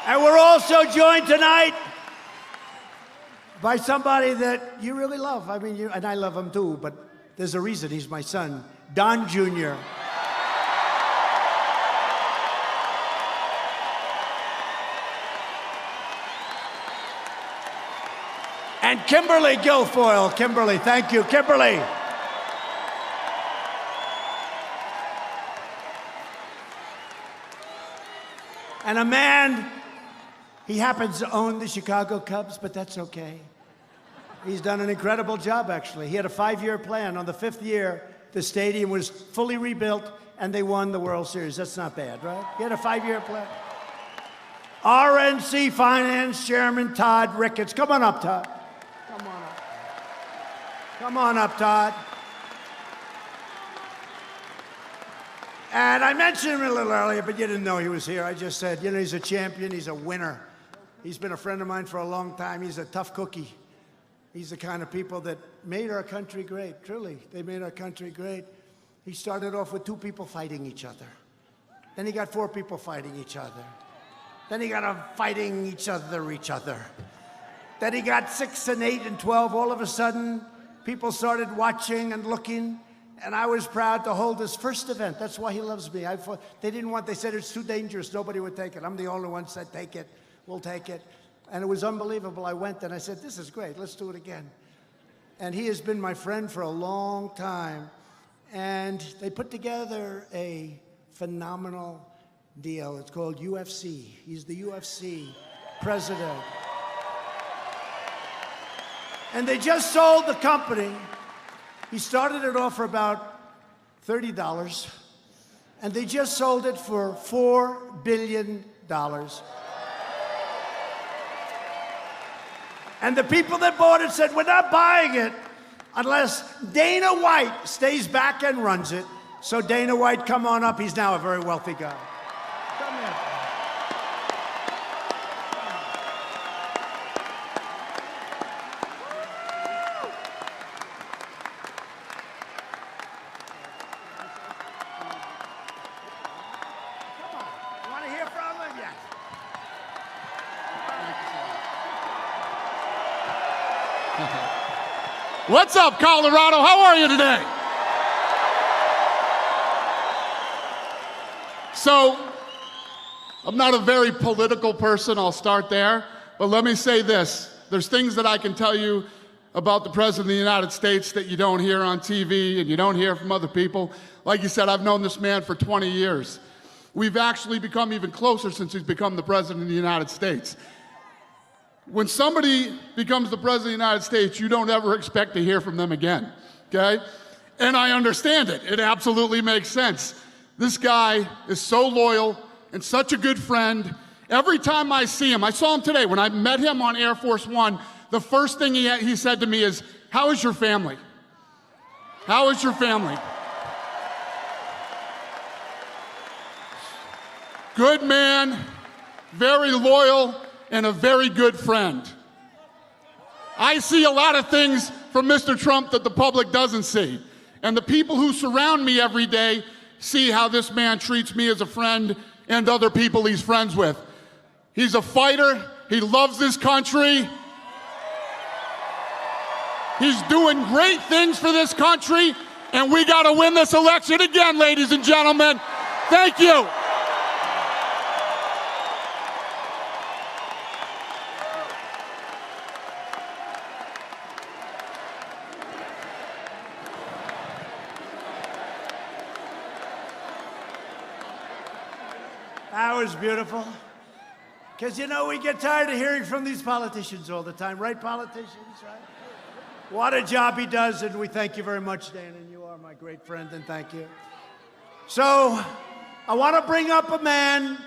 Speaker 2: And we're also joined tonight by somebody that you really love. I mean, and I love him too, but there's a reason he's my son, Don Jr. And Kimberly Guilfoyle. Kimberly, thank you, Kimberly. And a man, he happens to own the Chicago Cubs, but that's okay. He's done an incredible job, actually. He had a 5-year plan. On the 5th year, the stadium was fully rebuilt, and they won the World Series. That's not bad, right? He had a 5-year plan. RNC Finance Chairman Todd Ricketts. Come on up, Todd. Come on up. Come on up, Todd. And I mentioned him a little earlier, but you didn't know he was here. I just said, you know, he's a champion. He's a winner. He's been a friend of mine for a long time. He's a tough cookie. He's the kind of people that made our country great, truly. They made our country great. He started off with 2 people fighting each other. Then he got 4 people fighting each other. Then he got them fighting each other. Then he got 6 and 8 and 12. All of a sudden, people started watching and looking, and I was proud to hold his first event. That's why he loves me. They said it's too dangerous. Nobody would take it. I'm the only one that said, take it. We'll take it. And it was unbelievable. I went and I said, this is great. Let's do it again. And he has been my friend for a long time. And they put together a phenomenal deal. It's called UFC. He's the UFC president. And they just sold the company. He started it off for about $30. And they just sold it for $4 billion. And the people that bought it said, we're not buying it unless Dana White stays back and runs it. So Dana White, come on up. He's now a very wealthy guy. Come here. Come on. You want to hear from him? Yes.
Speaker 3: What's up, Colorado? How are you today? So, I'm not a very political person, I'll start there, but let me say this. There's things that I can tell you about the President of the United States that you don't hear on TV and you don't hear from other people. Like you said, I've known this man for 20 years. We've actually become even closer since he's become the President of the United States. When somebody becomes the President of the United States, you don't ever expect to hear from them again, okay? And I understand it. It absolutely makes sense. This guy is so loyal and such a good friend. Every time I see him, I saw him today. When I met him on Air Force One, the first thing he said to me is, how is your family? How is your family? Good man, very loyal, and a very good friend. I see a lot of things from Mr. Trump that the public doesn't see. And the people who surround me every day see how this man treats me as a friend and other people he's friends with. He's a fighter. He loves this country. He's doing great things for this country, and we got to win this election again, ladies and gentlemen. Thank you.
Speaker 2: That was beautiful. Because, you know, we get tired of hearing from these politicians all the time, right, politicians, right? What a job he does, and we thank you very much, Dan, and you are my great friend, and thank you. So, I want to bring up a man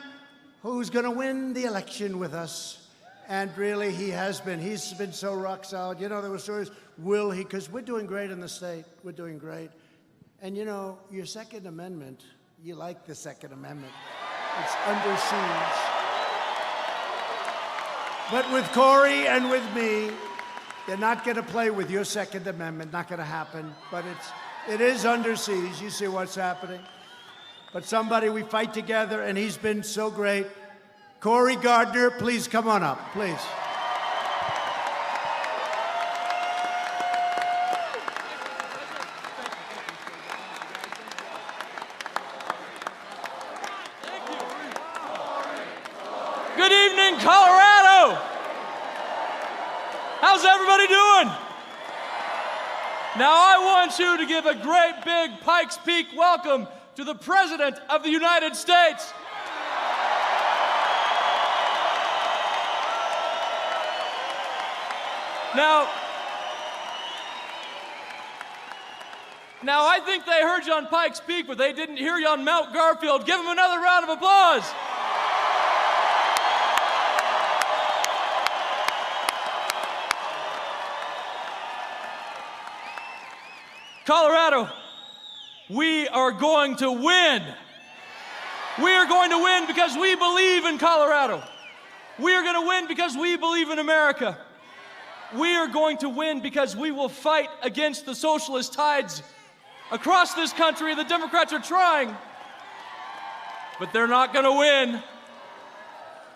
Speaker 2: who's going to win the election with us, and really, he has been. He's been so rock solid. You know, there were stories, will he? Because we're doing great in the state. We're doing great. And, you know, your Second Amendment, you like the Second Amendment. It's under siege. But with Cory and with me, they're not going to play with your Second Amendment. Not going to happen. But it is under siege. You see what's happening. But somebody, we fight together, and he's been so great. Cory Gardner, please come on up, please.
Speaker 4: Good evening, Colorado. How's everybody doing? Now I want you to give a great big Pikes Peak welcome to the President of the United States. Now I think they heard you on Pikes Peak, but they didn't hear you on Mount Garfield. Give them another round of applause. Colorado, we are going to win. We are going to win because we believe in Colorado. We are going to win because we believe in America. We are going to win because we will fight against the socialist tides across this country. The Democrats are trying, but they're not going to win.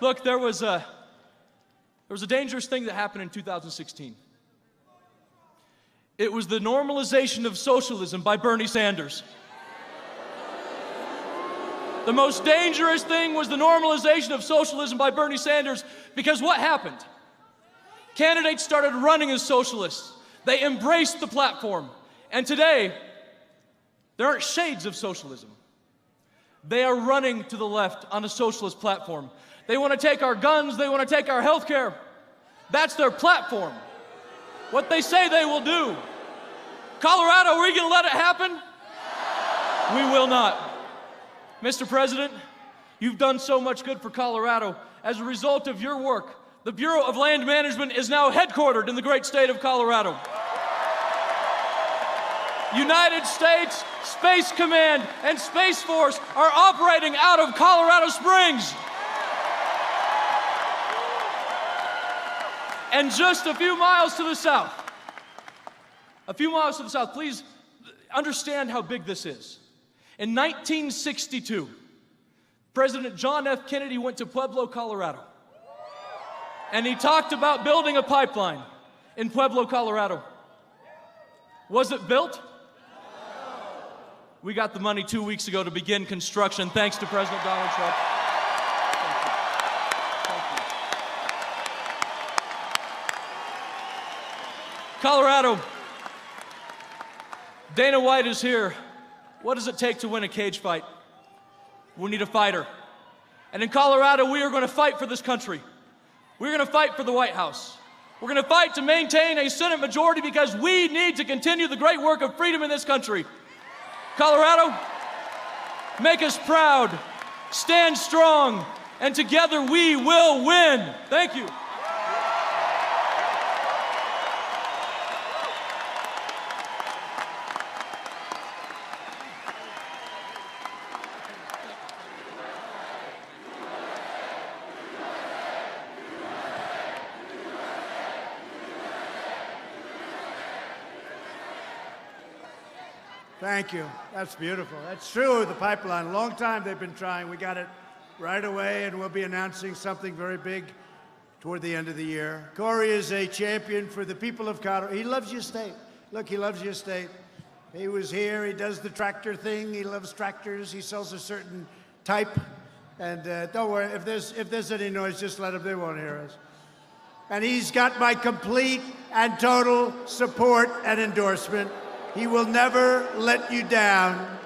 Speaker 4: Look, there was a dangerous thing that happened in 2016. It was the normalization of socialism by Bernie Sanders. The most dangerous thing was the normalization of socialism by Bernie Sanders, because what happened? Candidates started running as socialists. They embraced the platform. And today, there aren't shades of socialism. They are running to the left on a socialist platform. They want to take our guns, they want to take our health care. That's their platform. What they say they will do. Colorado, are we going to let it happen? We will not. Mr. President, you've done so much good for Colorado. As a result of your work, the Bureau of Land Management is now headquartered in the great state of Colorado. United States Space Command and Space Force are operating out of Colorado Springs. And just a few miles to the south, please understand how big this is. In 1962, President John F. Kennedy went to Pueblo, Colorado, and he talked about building a pipeline in Pueblo, Colorado. Was it built? We got the money 2 weeks ago to begin construction, thanks to President Donald Trump. Colorado, Dana White is here. What does it take to win a cage fight? We need a fighter. And in Colorado, we are going to fight for this country. We're going to fight for the White House. We're going to fight to maintain a Senate majority because we need to continue the great work of freedom in this country. Colorado, make us proud, stand strong, and together we will win. Thank you.
Speaker 2: Thank you. That's beautiful. That's true, the pipeline. A long time they've been trying. We got right away, and we'll be announcing something very big toward the end of the year. Corey is a champion for the people of Colorado. He loves your state. Look, he loves your state. He was here. He does the tractor thing. He loves tractors. He sells a certain type. And don't worry, if there's any noise, just let him. They won't hear us. And he's got my complete and total support and endorsement. He will never let you down.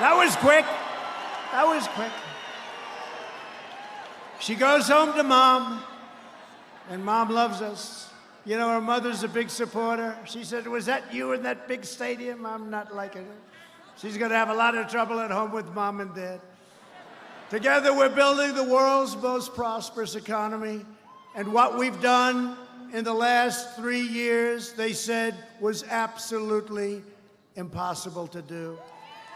Speaker 2: That was quick. That was quick. She goes home to Mom, and Mom loves us. You know, her mother's a big supporter. She said, was that you in that big stadium? I'm not liking it. She's going to have a lot of trouble at home with Mom and Dad. Together, we're building the world's most prosperous economy. And what we've done in the last 3 years, they said, was absolutely impossible to do.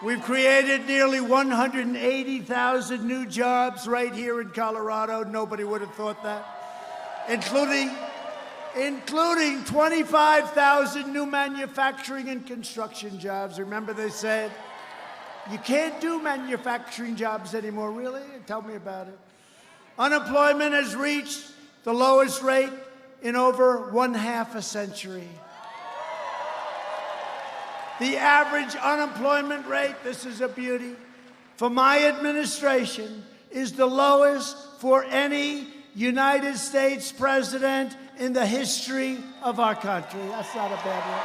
Speaker 2: We've created nearly 180,000 new jobs right here in Colorado. Nobody would have thought that. Including 25,000 new manufacturing and construction jobs. Remember they said, you can't do manufacturing jobs anymore, really? Tell me about it. Unemployment has reached the lowest rate in over 1/2 a century. The average unemployment rate, this is a beauty, for my administration is the lowest for any United States president in the history of our country. That's not a bad one.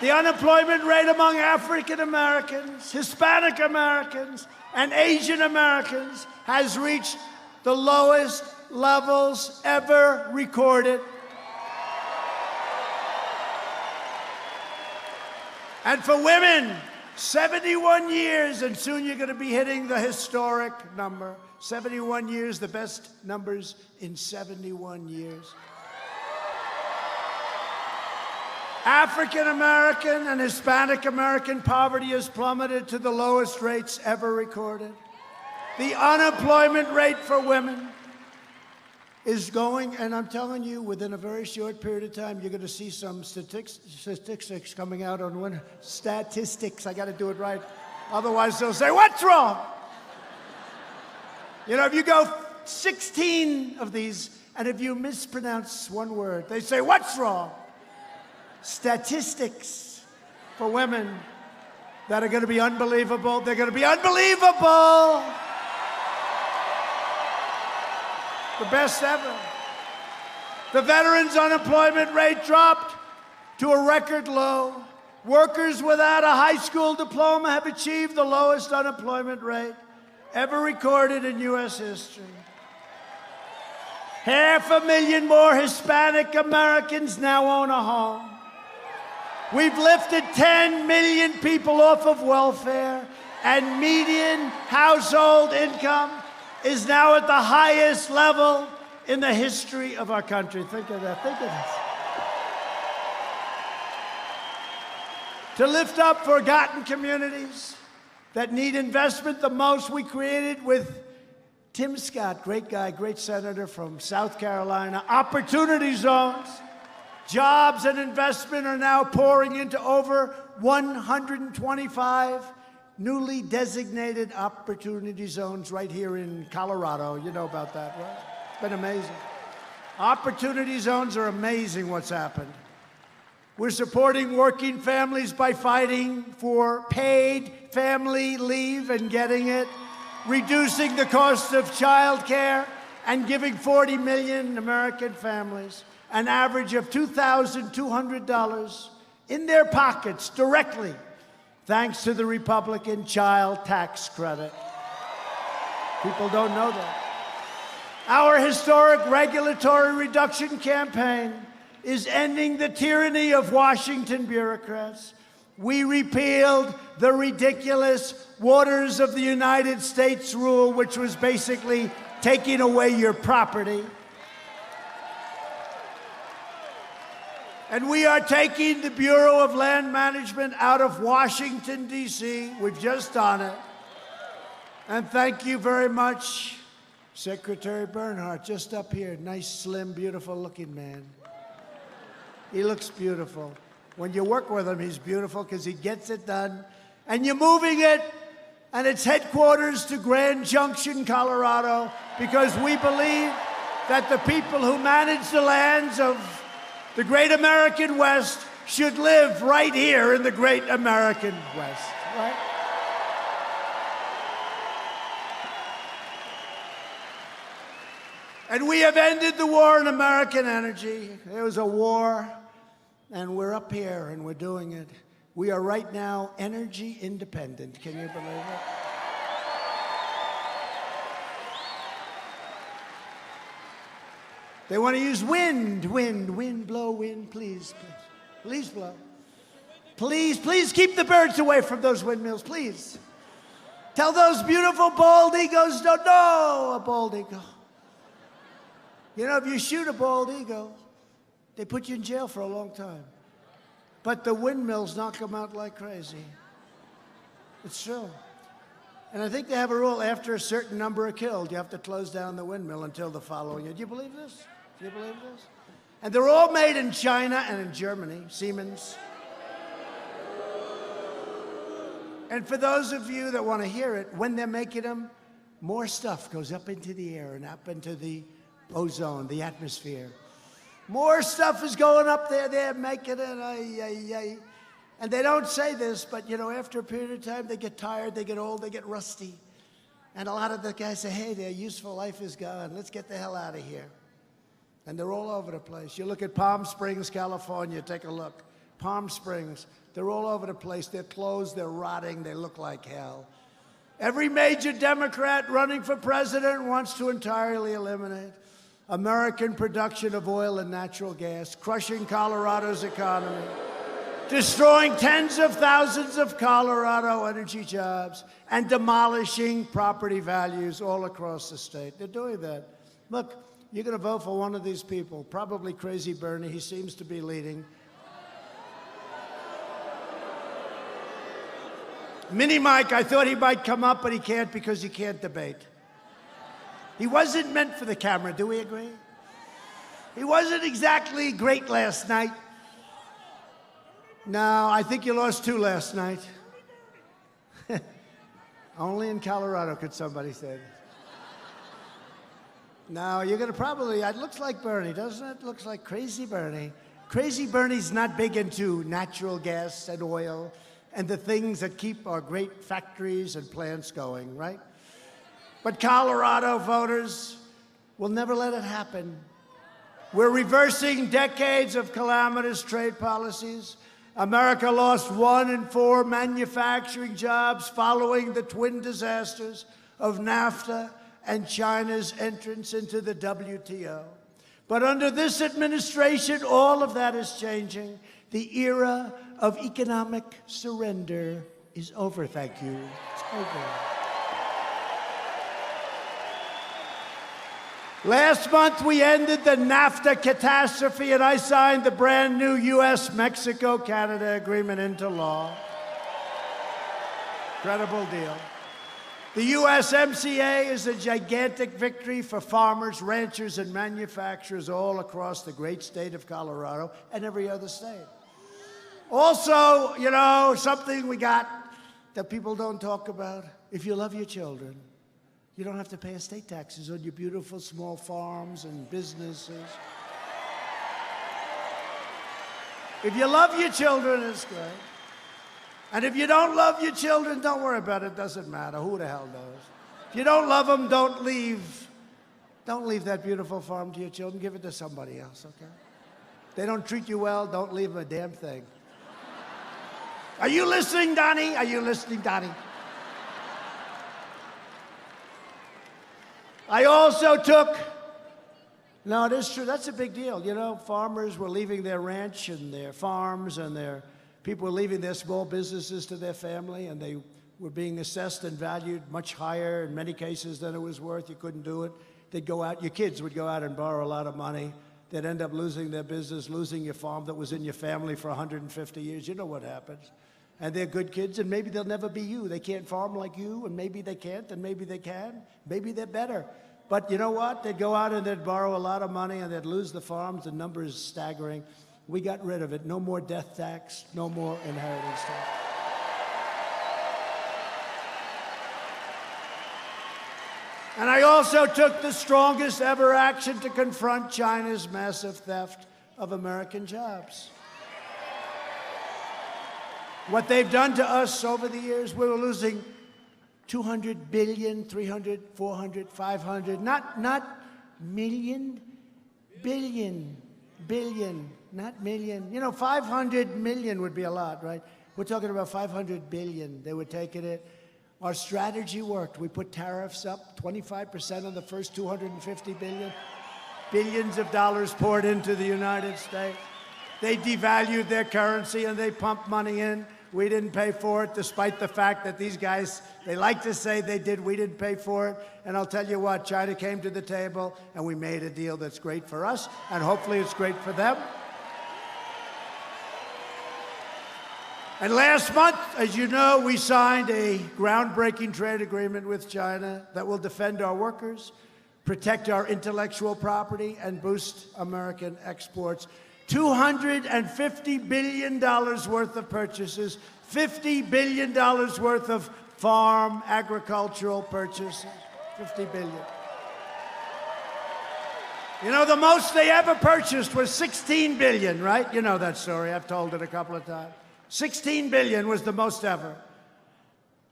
Speaker 2: The unemployment rate among African Americans, Hispanic Americans, and Asian Americans has reached the lowest levels ever recorded. And for women, 71 years, and soon you're going to be hitting the historic number. 71 years, the best numbers in 71 years. African American and Hispanic American poverty has plummeted to the lowest rates ever recorded. The unemployment rate for women is going, and I'm telling you, within a very short period of time, you're going to see some statistics coming out on when statistics. I got to do it right. Otherwise, they'll say, what's wrong? You know, if you go 16 of these, and if you mispronounce one word, they say, what's wrong? Statistics for women that are going to be unbelievable. They're going to be unbelievable. The best ever. The veterans' unemployment rate dropped to a record low. Workers without a high school diploma have achieved the lowest unemployment rate ever recorded in U.S. history. 500,000 more Hispanic Americans now own a home. We've lifted 10 million people off of welfare, and median household income is now at the highest level in the history of our country. Think of that. Think of this. To lift up forgotten communities that need investment the most, we created with Tim Scott, great guy, great senator from South Carolina, opportunity zones. Jobs and investment are now pouring into over 125 newly designated opportunity zones right here in Colorado. You know about that, right? It's been amazing. Opportunity zones are amazing what's happened. We're supporting working families by fighting for paid family leave and getting it, reducing the cost of child care, and giving 40 million American families an average of $2,200 in their pockets directly, thanks to the Republican child tax credit. People don't know that. Our historic regulatory reduction campaign is ending the tyranny of Washington bureaucrats. We repealed the ridiculous Waters of the United States rule, which was basically taking away your property. And we are taking the Bureau of Land Management out of Washington, D.C. We've just done it. And thank you very much, Secretary Bernhardt, just up here. Nice, slim, beautiful-looking man. He looks beautiful. When you work with him, he's beautiful because he gets it done. And you're moving it, and its headquarters to Grand Junction, Colorado, because we believe that the people who manage the lands of the great American West should live right here in the great American West, right? And we have ended the war on American energy. There was a war, and we're up here, and we're doing it. We are right now energy independent. Can you believe it? They want to use wind, blow, wind, please, please blow. Please keep the birds away from those windmills, please. Tell those beautiful bald eagles, no, a bald eagle. You know, if you shoot a bald eagle, they put you in jail for a long time. But the windmills knock them out like crazy. It's true. And I think they have a rule, after a certain number are killed, you have to close down the windmill until the following year. Do you believe this? Do you believe this? And they're all made in China and in Germany, Siemens. And for those of you that want to hear it, when they're making them, more stuff goes up into the air and up into the ozone, the atmosphere. More stuff is going up there, they're making it, And they don't say this, but, you know, after a period of time, they get tired, they get old, they get rusty. And a lot of the guys say, hey, their useful life is gone. Let's get the hell out of here. And they're all over the place. You look at Palm Springs, California, take a look. Palm Springs, they're all over the place. They're closed, they're rotting, they look like hell. Every major Democrat running for president wants to entirely eliminate American production of oil and natural gas, crushing Colorado's economy, destroying tens of thousands of Colorado energy jobs, and demolishing property values all across the state. They're doing that. Look, you're going to vote for one of these people, probably Crazy Bernie. He seems to be leading. Mini Mike, I thought he might come up, but he can't because he can't debate. He wasn't meant for the camera, do we agree? He wasn't exactly great last night. No, I think you lost 2 last night. Only in Colorado could somebody say that. No, you're going to probably, it looks like Bernie, doesn't it? Looks like Crazy Bernie. Crazy Bernie's not big into natural gas and oil and the things that keep our great factories and plants going, right? But Colorado voters will never let it happen. We're reversing decades of calamitous trade policies. America lost 1 in 4 manufacturing jobs following the twin disasters of NAFTA and China's entrance into the WTO. But under this administration, all of that is changing. The era of economic surrender is over, thank you. It's over. Last month, we ended the NAFTA catastrophe, and I signed the brand new U.S.-Mexico-Canada agreement into law. Incredible deal. The USMCA is a gigantic victory for farmers, ranchers, and manufacturers all across the great state of Colorado and every other state. Also, you know, something we got that people don't talk about. If you love your children, you don't have to pay estate taxes on your beautiful small farms and businesses. If you love your children, it's great. And if you don't love your children, don't worry about it. It doesn't matter. Who the hell knows? If you don't love them, don't leave that beautiful farm to your children. Give it to somebody else, okay? If they don't treat you well, don't leave them a damn thing. Are you listening, Donnie? Are you listening, Donnie? I also took, no, it is true, that's a big deal. You know, farmers were leaving their ranch and their farms and their People were leaving their small businesses to their family, and they were being assessed and valued much higher in many cases than it was worth. You couldn't do it. They'd go out, your kids would go out and borrow a lot of money. They'd end up losing their business, losing your farm that was in your family for 150 years. You know what happens. And they're good kids, and maybe they'll never be you. They can't farm like you, and maybe they can't, and maybe they can. Maybe they're better. But you know what? They'd go out and they'd borrow a lot of money, and they'd lose the farms. The number is staggering. We got rid of it. No more death tax, no more inheritance tax. And I also took the strongest ever action to confront China's massive theft of American jobs. What they've done to us over the years, we were losing 200 billion, 300, 400, 500, not million, billion, not million. You know, 500 million would be a lot, right? We're talking about 500 billion. They were taking it. Our strategy worked. We put tariffs up 25% on the first 250 billion. Billions of dollars poured into the United States. They devalued their currency and they pumped money in. We didn't pay for it, despite the fact that these guys, they like to say they did. We didn't pay for it. And I'll tell you what, China came to the table and we made a deal that's great for us, and hopefully it's great for them. And last month, as you know, we signed a groundbreaking trade agreement with China that will defend our workers, protect our intellectual property, and boost American exports. $250 billion worth of purchases, $50 billion worth of farm agricultural purchases, $50 billion. You know, the most they ever purchased was $16 billion, right? You know that story. I've told it a couple of times. $16 billion was the most ever.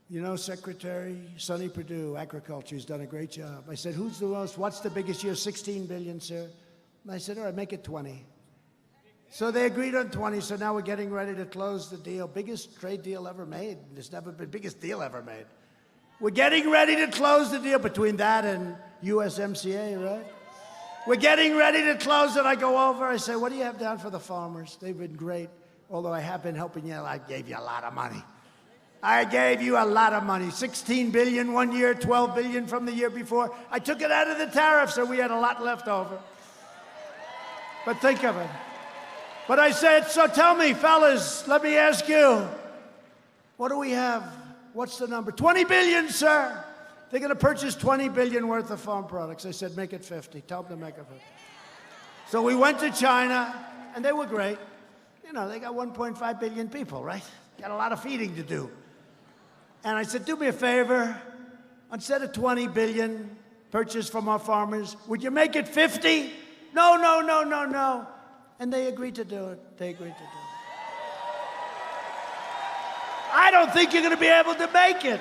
Speaker 2: You know, Secretary Sonny Perdue, Agriculture, has done a great job. I said, who's the most, what's the biggest year? $16 billion, sir. And I said, all right, make it 20. So they agreed on 20, so now we're getting ready to close the deal. Biggest trade deal ever made. There's never been biggest deal ever made. We're getting ready to close the deal between that and USMCA, right? We're getting ready to close it. I go over, I say, what do you have down for the farmers? They've been great. Although I have been helping you, I gave you a lot of money. I gave you a lot of money. $16 billion one year, $12 billion from the year before. I took it out of the tariff, so we had a lot left over. But think of it. But I said, so tell me, fellas, let me ask you, what do we have? What's the number? 20 billion, sir. They're going to purchase 20 billion worth of farm products. I said, make it 50. Tell them to make it 50. So we went to China, and they were great. You know, they got 1.5 billion people, right? Got a lot of feeding to do. And I said, do me a favor. Instead of 20 billion purchased from our farmers, would you make it 50? No. And they agreed to do it. They agreed to do it. I don't think you're going to be able to make it.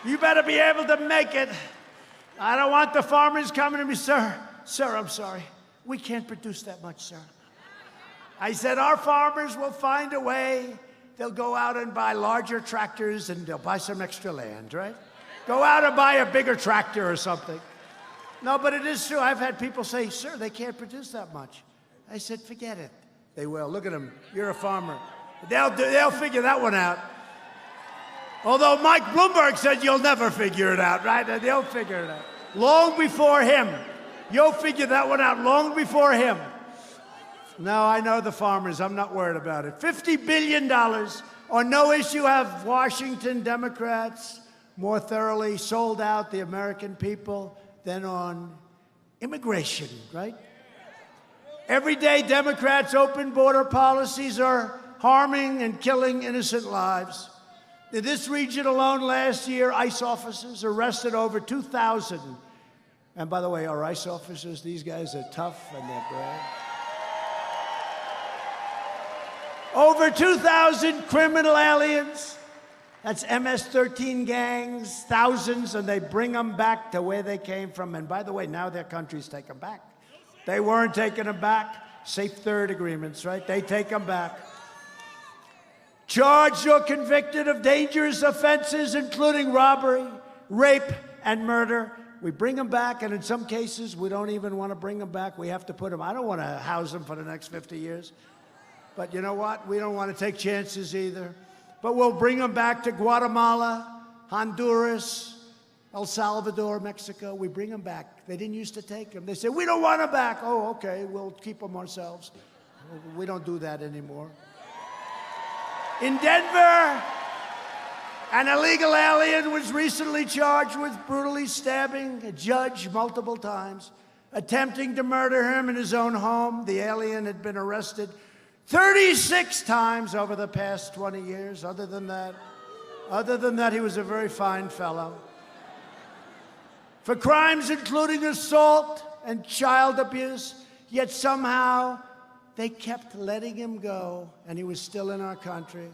Speaker 2: You better be able to make it. I don't want the farmers coming to me, sir, I'm sorry. We can't produce that much, sir. I said, our farmers will find a way. They'll go out and buy larger tractors and they'll buy some extra land, right? Go out and buy a bigger tractor or something. No, but it is true. I've had people say, sir, they can't produce that much. I said, forget it. They will. Look at them. You're a farmer. They'll figure that one out. Although Mike Bloomberg said you'll never figure it out, right? They'll figure it out. Long before him. You'll figure that one out long before him. No, I know the farmers. I'm not worried about it. $50 billion on no issue have Washington Democrats more thoroughly sold out the American people than on immigration, right? Every day, Democrats' open border policies are harming and killing innocent lives. In this region alone last year, ICE officers arrested over 2,000. And by the way, our ICE officers, these guys are tough and they're brave. Over 2,000 criminal aliens. That's MS-13 gangs, thousands, and they bring them back to where they came from. And by the way, now their countries take them back. They weren't taking them back. Safe third agreements, right? They take them back. Charged or convicted of dangerous offenses, including robbery, rape, and murder. We bring them back, and in some cases, we don't even want to bring them back. We have to put them, I don't want to house them for the next 50 years. But you know what? We don't want to take chances either. But we'll bring them back to Guatemala, Honduras, El Salvador, Mexico. We bring them back. They didn't used to take them. They said, we don't want them back. Oh, okay, we'll keep them ourselves. We don't do that anymore. In Denver, an illegal alien was recently charged with brutally stabbing a judge multiple times, attempting to murder him in his own home. The alien had been arrested 36 times over the past 20 years. Other than that, he was a very fine fellow. For crimes including assault and child abuse, yet somehow they kept letting him go, and he was still in our country.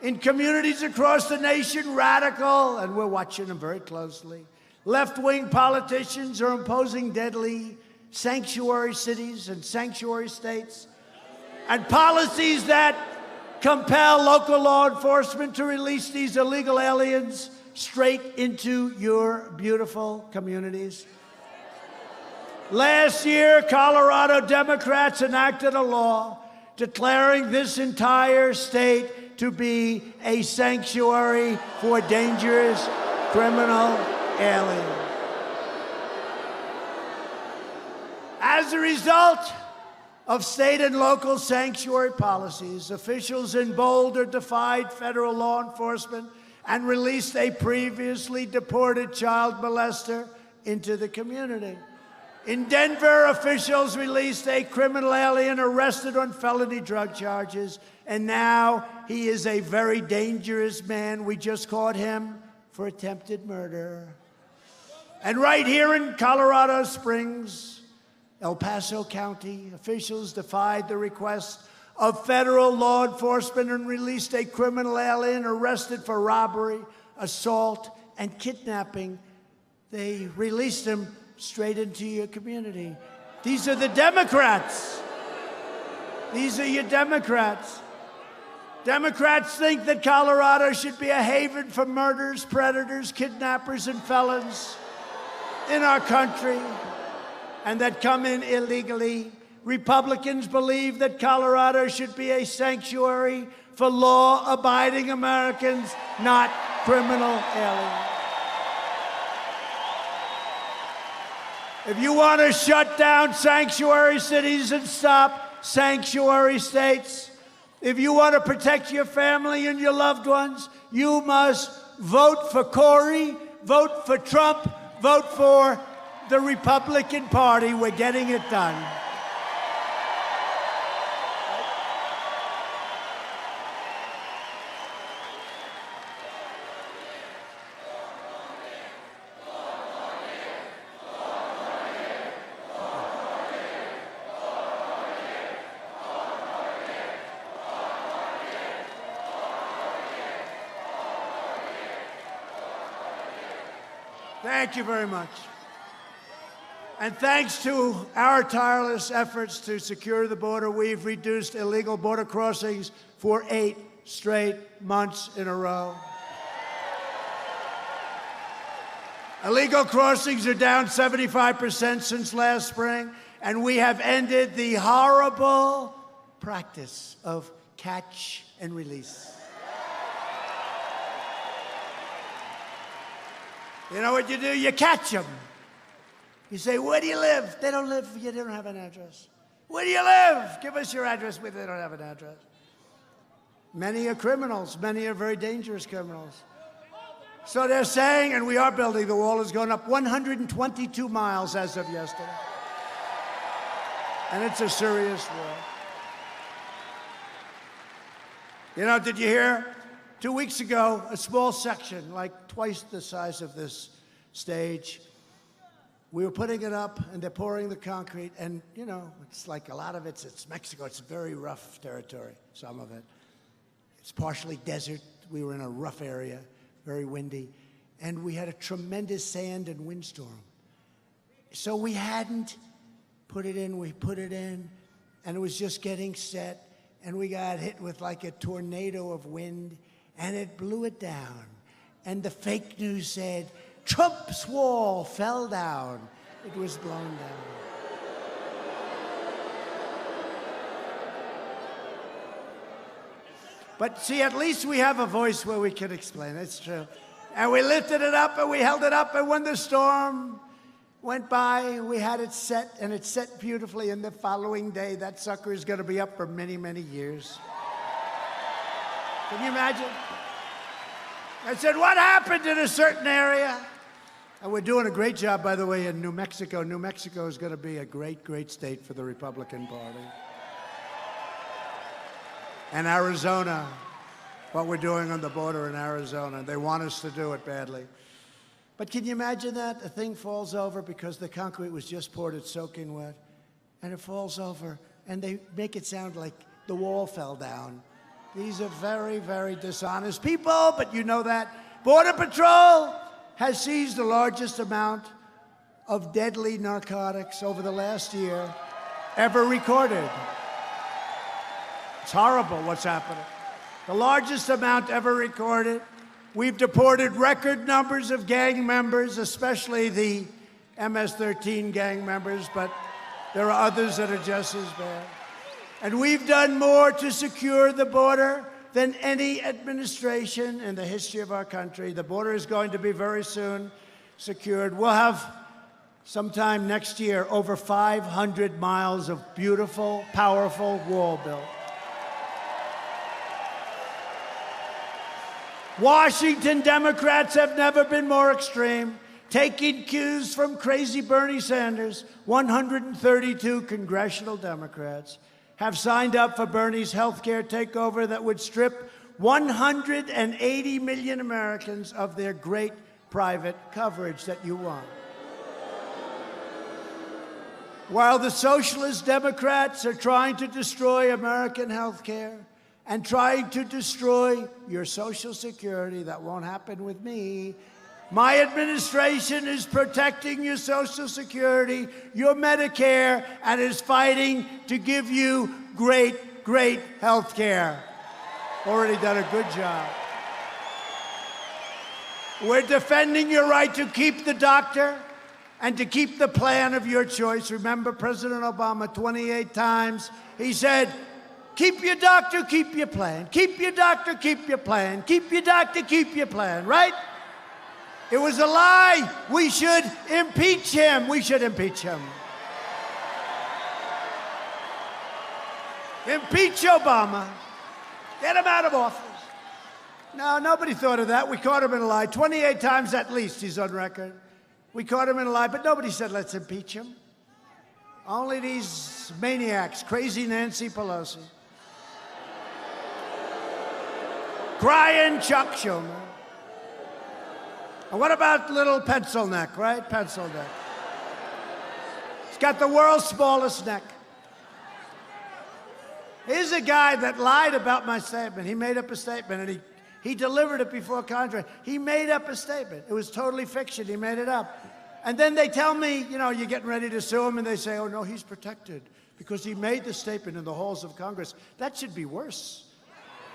Speaker 2: In communities across the nation, radical, and we're watching them very closely, left-wing politicians are imposing deadly sanctuary cities and sanctuary states, and policies that compel local law enforcement to release these illegal aliens straight into your beautiful communities. Last year, Colorado Democrats enacted a law declaring this entire state to be a sanctuary for dangerous criminal aliens. As a result of state and local sanctuary policies, officials in Boulder defied federal law enforcement and released a previously deported child molester into the community. In Denver, officials released a criminal alien arrested on felony drug charges, and now he is a very dangerous man. We just caught him for attempted murder. And right here in Colorado Springs, El Paso County, officials defied the request of federal law enforcement and released a criminal alien arrested for robbery, assault, and kidnapping. They released him straight into your community. These are the Democrats. These are your Democrats. Democrats think that Colorado should be a haven for murderers, predators, kidnappers, and felons in our country, and that come in illegally. Republicans believe that Colorado should be a sanctuary for law-abiding Americans, not criminal aliens. If you want to shut down sanctuary cities and stop sanctuary states, if you want to protect your family and your loved ones, you must vote for Cory, vote for Trump, vote for the Republican Party. We're getting it done. Thank you very much. And thanks to our tireless efforts to secure the border, we've reduced illegal border crossings for 8 straight months in a row. Illegal crossings are down 75% since last spring, and we have ended the horrible practice of catch and release. You know what you do? You catch them. You say, where do you live? They don't live, they don't have an address. Where do you live? Give us your address. They don't have an address. Many are criminals. Many are very dangerous criminals. So they're saying, and we are building, the wall has gone up 122 miles as of yesterday. And it's a serious wall. You know, did you hear? 2 weeks ago, a small section, like twice the size of this stage, we were putting it up, and they're pouring the concrete, and, you know, it's like a lot of it's Mexico. It's very rough territory, some of it. It's partially desert. We were in a rough area, very windy, and we had a tremendous sand and windstorm. So we hadn't put it in. We put it in, and it was just getting set, and we got hit with like a tornado of wind, and it blew it down. And the fake news said, Trump's wall fell down. It was blown down. But see, at least we have a voice where we can explain. It's true. And we lifted it up and we held it up, and when the storm went by, we had it set, and it set beautifully. And the following day, that sucker is going to be up for many, many years. Can you imagine? I said, what happened in a certain area? And we're doing a great job, by the way, in New Mexico. New Mexico is going to be a great, great state for the Republican Party. And Arizona, what we're doing on the border in Arizona. They want us to do it badly. But can you imagine that? A thing falls over because the concrete was just poured, it's soaking wet, and it falls over, and they make it sound like the wall fell down. These are very, very dishonest people, but you know that. Border Patrol has seized the largest amount of deadly narcotics over the last year ever recorded. It's horrible what's happening. The largest amount ever recorded. We've deported record numbers of gang members, especially the MS-13 gang members, but there are others that are just as bad. And we've done more to secure the border than any administration in the history of our country. The border is going to be very soon secured. We'll have sometime next year over 500 miles of beautiful, powerful wall built. Washington Democrats have never been more extreme, taking cues from crazy Bernie Sanders. 132 congressional Democrats have signed up for Bernie's healthcare takeover that would strip 180 million Americans of their great private coverage that you want. While the socialist Democrats are trying to destroy American healthcare and trying to destroy your Social Security, that won't happen with me. My administration is protecting your Social Security, your Medicare, and is fighting to give you great, great health care. Already done a good job. We're defending your right to keep the doctor and to keep the plan of your choice. Remember President Obama 28 times, he said, keep your doctor, keep your plan. Keep your doctor, keep your plan. Keep your doctor, keep your plan, right? It was a lie. We should impeach him. We should impeach him. Impeach Obama. Get him out of office. No, nobody thought of that. We caught him in a lie. 28 times at least he's on record. We caught him in a lie, but nobody said let's impeach him. Only these maniacs, crazy Nancy Pelosi. Crying Chuck Schumer. And what about little pencil neck, right? Pencil neck. He's got the world's smallest neck. Here's a guy that lied about my statement. He made up a statement, and he delivered it before Congress. He made up a statement. It was totally fiction. He made it up. And then they tell me, you know, you're getting ready to sue him, and they say, oh, no, he's protected because he made the statement in the halls of Congress. That should be worse,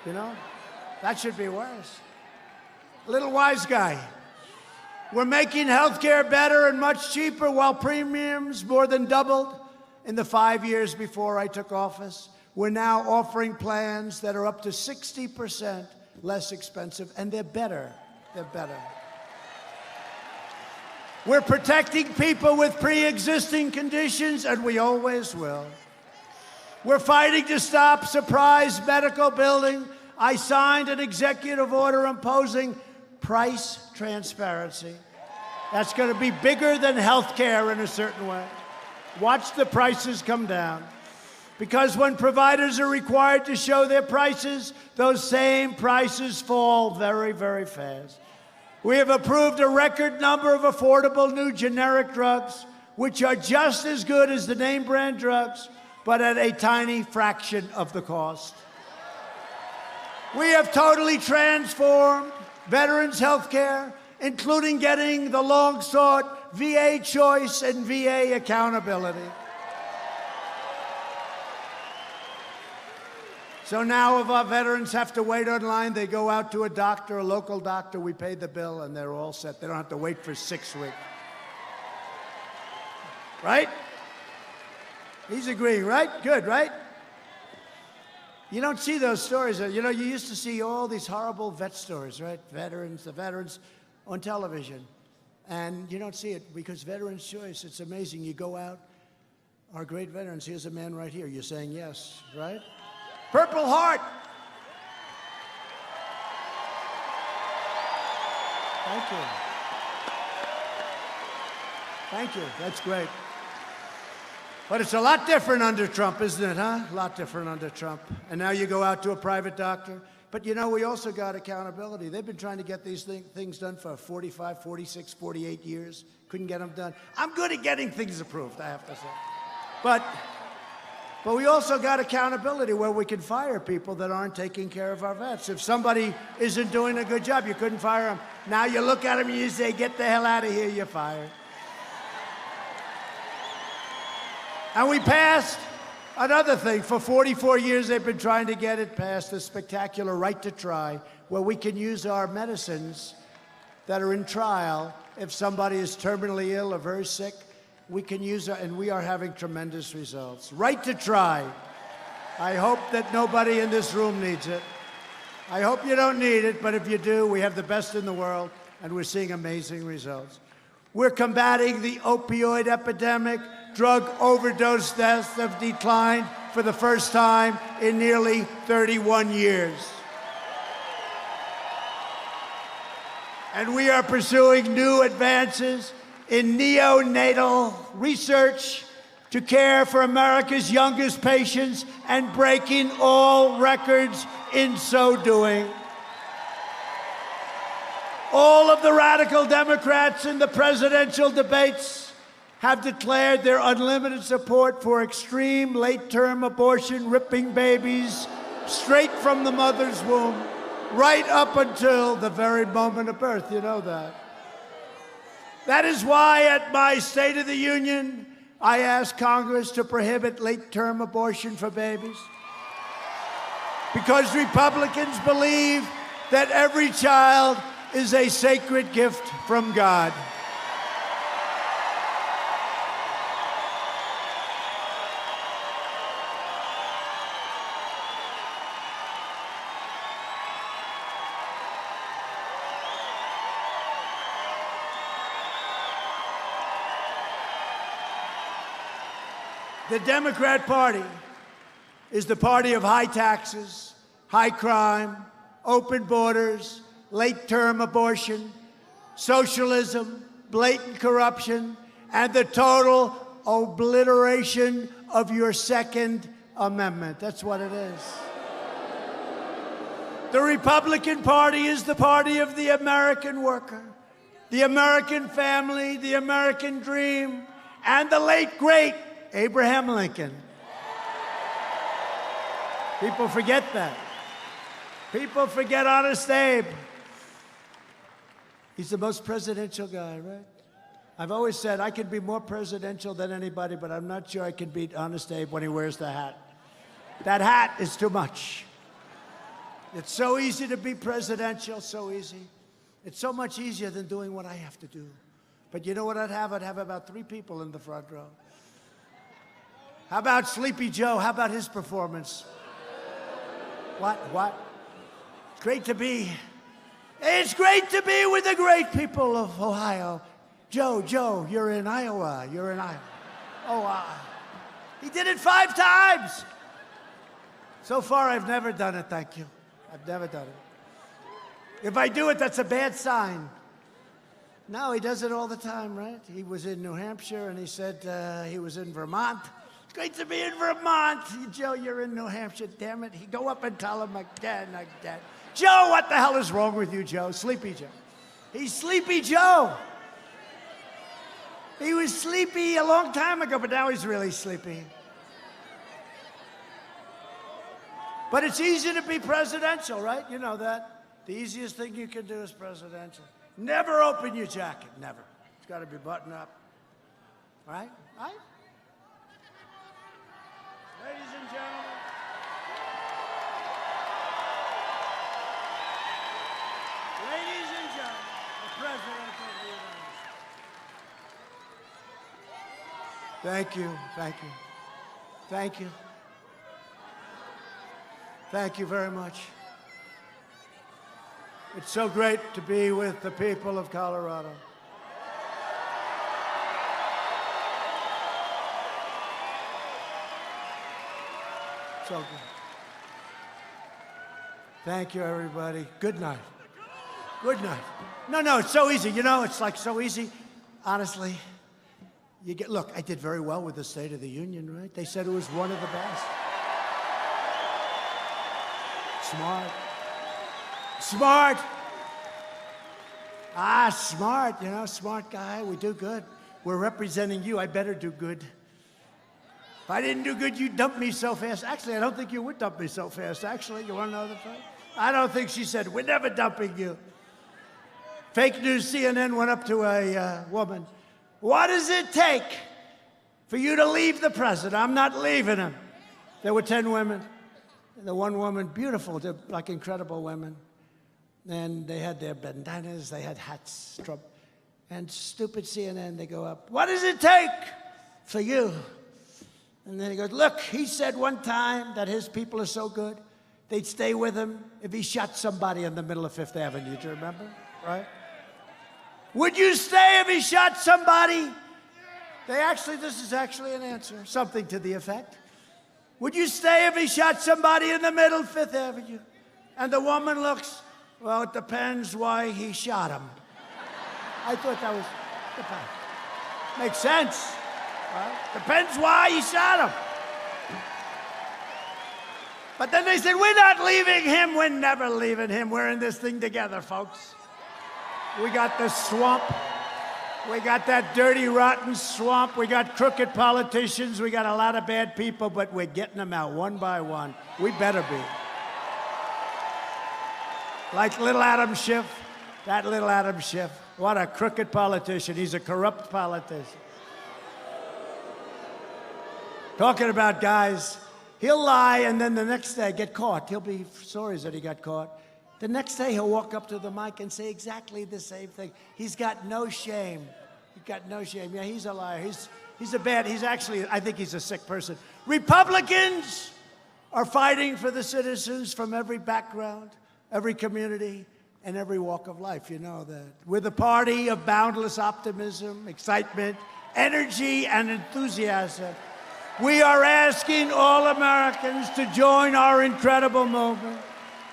Speaker 2: you know? That should be worse. Little wise guy. We're making health care better and much cheaper while premiums more than doubled in the 5 years before I took office. We're now offering plans that are up to 60% less expensive, and they're better. They're better. We're protecting people with pre-existing conditions, and we always will. We're fighting to stop surprise medical billing. I signed an executive order imposing price transparency. That's going to be bigger than health care in a certain way. Watch the prices come down. Because when providers are required to show their prices, those same prices fall very, very fast. We have approved a record number of affordable new generic drugs, which are just as good as the name brand drugs, but at a tiny fraction of the cost. We have totally transformed veterans' health care, including getting the long-sought VA choice and VA accountability. So now if our veterans have to wait online, they go out to a doctor, a local doctor, we pay the bill, and they're all set. They don't have to wait for 6 weeks. Right? He's agreeing, right? Good, right? You don't see those stories. You know, you used to see all these horrible vet stories, right? The veterans on television. And you don't see it because Veterans Choice, it's amazing. You go out, our great veterans, here's a man right here. You're saying yes, right? Purple Heart. Thank you. Thank you. That's great. But it's a lot different under Trump, isn't it, huh? A lot different under Trump. And now you go out to a private doctor. But, you know, we also got accountability. They've been trying to get these things done for 45, 46, 48 years. Couldn't get them done. I'm good at getting things approved, I have to say. But we also got accountability where we can fire people that aren't taking care of our vets. If somebody isn't doing a good job, you couldn't fire them. Now you look at them and you say, get the hell out of here, you're fired. And we passed another thing. For 44 years, they've been trying to get it passed, the spectacular right to try, where we can use our medicines that are in trial. If somebody is terminally ill or very sick, we can use it, and we are having tremendous results. Right to try. I hope that nobody in this room needs it. I hope you don't need it, but if you do, we have the best in the world, and we're seeing amazing results. We're combating the opioid epidemic. Drug overdose deaths have declined for the first time in nearly 31 years. And we are pursuing new advances in neonatal research to care for America's youngest patients and breaking all records in so doing. All of the radical Democrats in the presidential debates have declared their unlimited support for extreme late-term abortion, ripping babies straight from the mother's womb, right up until the very moment of birth. You know that. That is why at my State of the Union, I asked Congress to prohibit late-term abortion for babies. Because Republicans believe that every child is a sacred gift from God. The Democrat Party is the party of high taxes, high crime, open borders, late-term abortion, socialism, blatant corruption, and the total obliteration of your Second Amendment. That's what it is. The Republican Party is the party of the American worker, the American family, the American dream, and the late, great Abraham Lincoln. People forget that. People forget Honest Abe. He's the most presidential guy, right? I've always said I could be more presidential than anybody, but I'm not sure I can beat Honest Abe when he wears the hat. That hat is too much. It's so easy to be presidential, so easy. It's so much easier than doing what I have to do. But you know what I'd have? I'd have about 3 people in the front row. How about Sleepy Joe? How about his performance? What? It's great to be with the great people of Ohio. Joe, you're in Iowa. Oh, he did it 5 times. So far, I've never done it, thank you. I've never done it. If I do it, that's a bad sign. No, he does it all the time, right? He was in New Hampshire, and he said he was in Vermont. It's great to be in Vermont. Joe, you're in New Hampshire, damn it. He'd go up and tell him again. Joe, what the hell is wrong with you, Joe? Sleepy Joe. He's Sleepy Joe. He was sleepy a long time ago, but now he's really sleepy. But it's easy to be presidential, right? You know that. The easiest thing you can do is presidential. Never open your jacket, never. It's got to be buttoned up. Right? Ladies and gentlemen. Ladies and gentlemen, the President of the United States. Thank you. Thank you very much. It's so great to be with the people of Colorado. So good. Thank you, everybody. Good night. Good night. No, it's so easy. You know, it's like so easy. Honestly, look, I did very well with the State of the Union, right? They said it was one of the best. Smart. Smart. Smart, you know, smart guy. We do good. We're representing you. I better do good. If I didn't do good, you'd dump me so fast. Actually, I don't think you would dump me so fast. Actually, you want to know the truth? I don't think she said, we're never dumping you. Fake news CNN went up to a woman. What does it take for you to leave the president? I'm not leaving him. There were 10 women. The one woman, beautiful, like incredible women. And they had their bandanas, they had hats. Trump. And stupid CNN, they go up, what does it take for you? And then he goes, look, he said one time that his people are so good, they'd stay with him if he shot somebody in the middle of Fifth Avenue. Do you remember? Right? Would you stay if he shot somebody? This is actually an answer, something to the effect. Would you stay if he shot somebody in the middle of Fifth Avenue? And the woman looks, well, it depends why he shot him. I thought that was, makes sense. Right? Depends why he shot him. But then they said, we're not leaving him. We're never leaving him. We're in this thing together, folks. We got the swamp. We got that dirty, rotten swamp. We got crooked politicians. We got a lot of bad people, but we're getting them out one by one. We better be. Like little Adam Schiff, that little Adam Schiff. What a crooked politician. He's a corrupt politician. Talking about guys, he'll lie and then the next day get caught. He'll be sorry that he got caught. The next day he'll walk up to the mic and say exactly the same thing. He's got no shame. He's got no shame. Yeah, he's a liar. He's actually, I think he's a sick person. Republicans are fighting for the citizens from every background, every community, and every walk of life. You know that. We're the party of boundless optimism, excitement, energy, and enthusiasm. We are asking all Americans to join our incredible movement.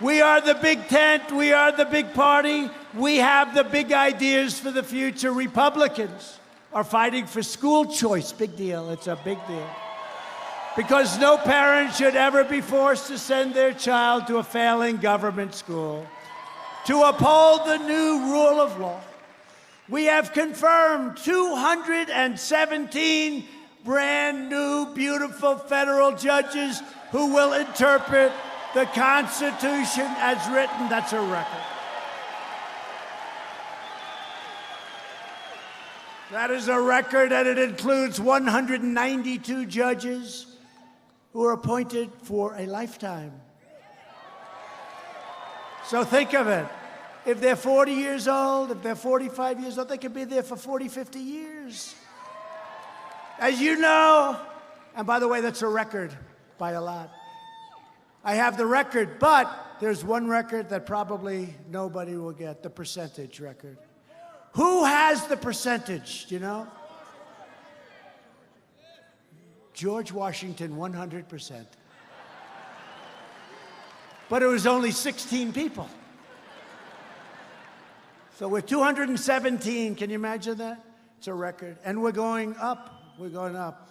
Speaker 2: We are the big tent. We are the big party. We have the big ideas for the future. Republicans are fighting for school choice. Big deal. It's a big deal. Because no parent should ever be forced to send their child to a failing government school. To uphold the new rule of law, we have confirmed 217 brand new, beautiful federal judges who will interpret the Constitution as written. That's a record. That is a record, and it includes 192 judges who are appointed for a lifetime. So think of it. If they're 40 years old, if they're 45 years old, they could be there for 40, 50 years. As you know, and by the way, that's a record by a lot. I have the record, but there's one record that probably nobody will get, the percentage record. Who has the percentage, do you know? George Washington, 100%. But it was only 16 people. So we're 217, can you imagine that? It's a record. And we're going up, we're going up.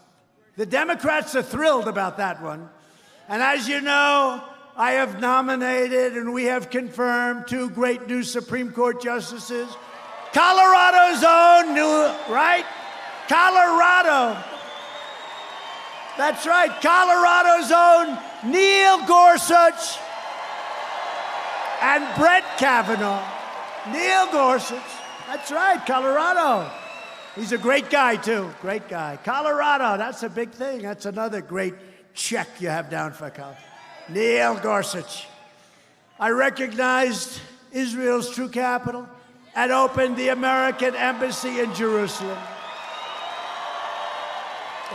Speaker 2: The Democrats are thrilled about that one. And as you know, I have nominated and we have confirmed 2 great new Supreme Court justices. Colorado's own new, right? Colorado. That's right, Colorado's own Neil Gorsuch and Brett Kavanaugh. Neil Gorsuch, that's right, Colorado. He's a great guy, too, great guy. Colorado, that's a big thing. That's another great check you have down for Colorado. Neil Gorsuch. I recognized Israel's true capital and opened the American embassy in Jerusalem.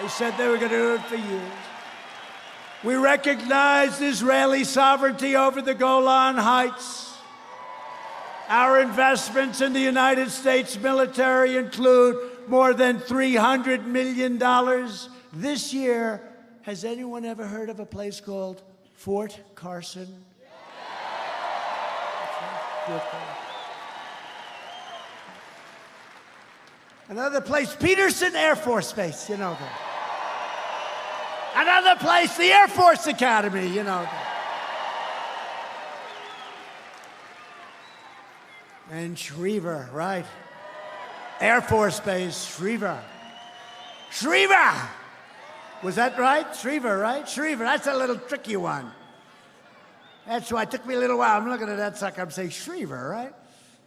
Speaker 2: They said they were going to do it for years. We recognize Israeli sovereignty over the Golan Heights. Our investments in the United States military include more than $300 million this year. Has anyone ever heard of a place called Fort Carson? Fort Carson. Another place, Peterson Air Force Base, you know that. Another place, the Air Force Academy, you know that. And Schriever, right? Air Force Base, Schriever. Schriever! Was that right? Schriever, right? Schriever, that's a little tricky one. That's why it took me a little while. I'm looking at that sucker, I'm saying Schriever, right?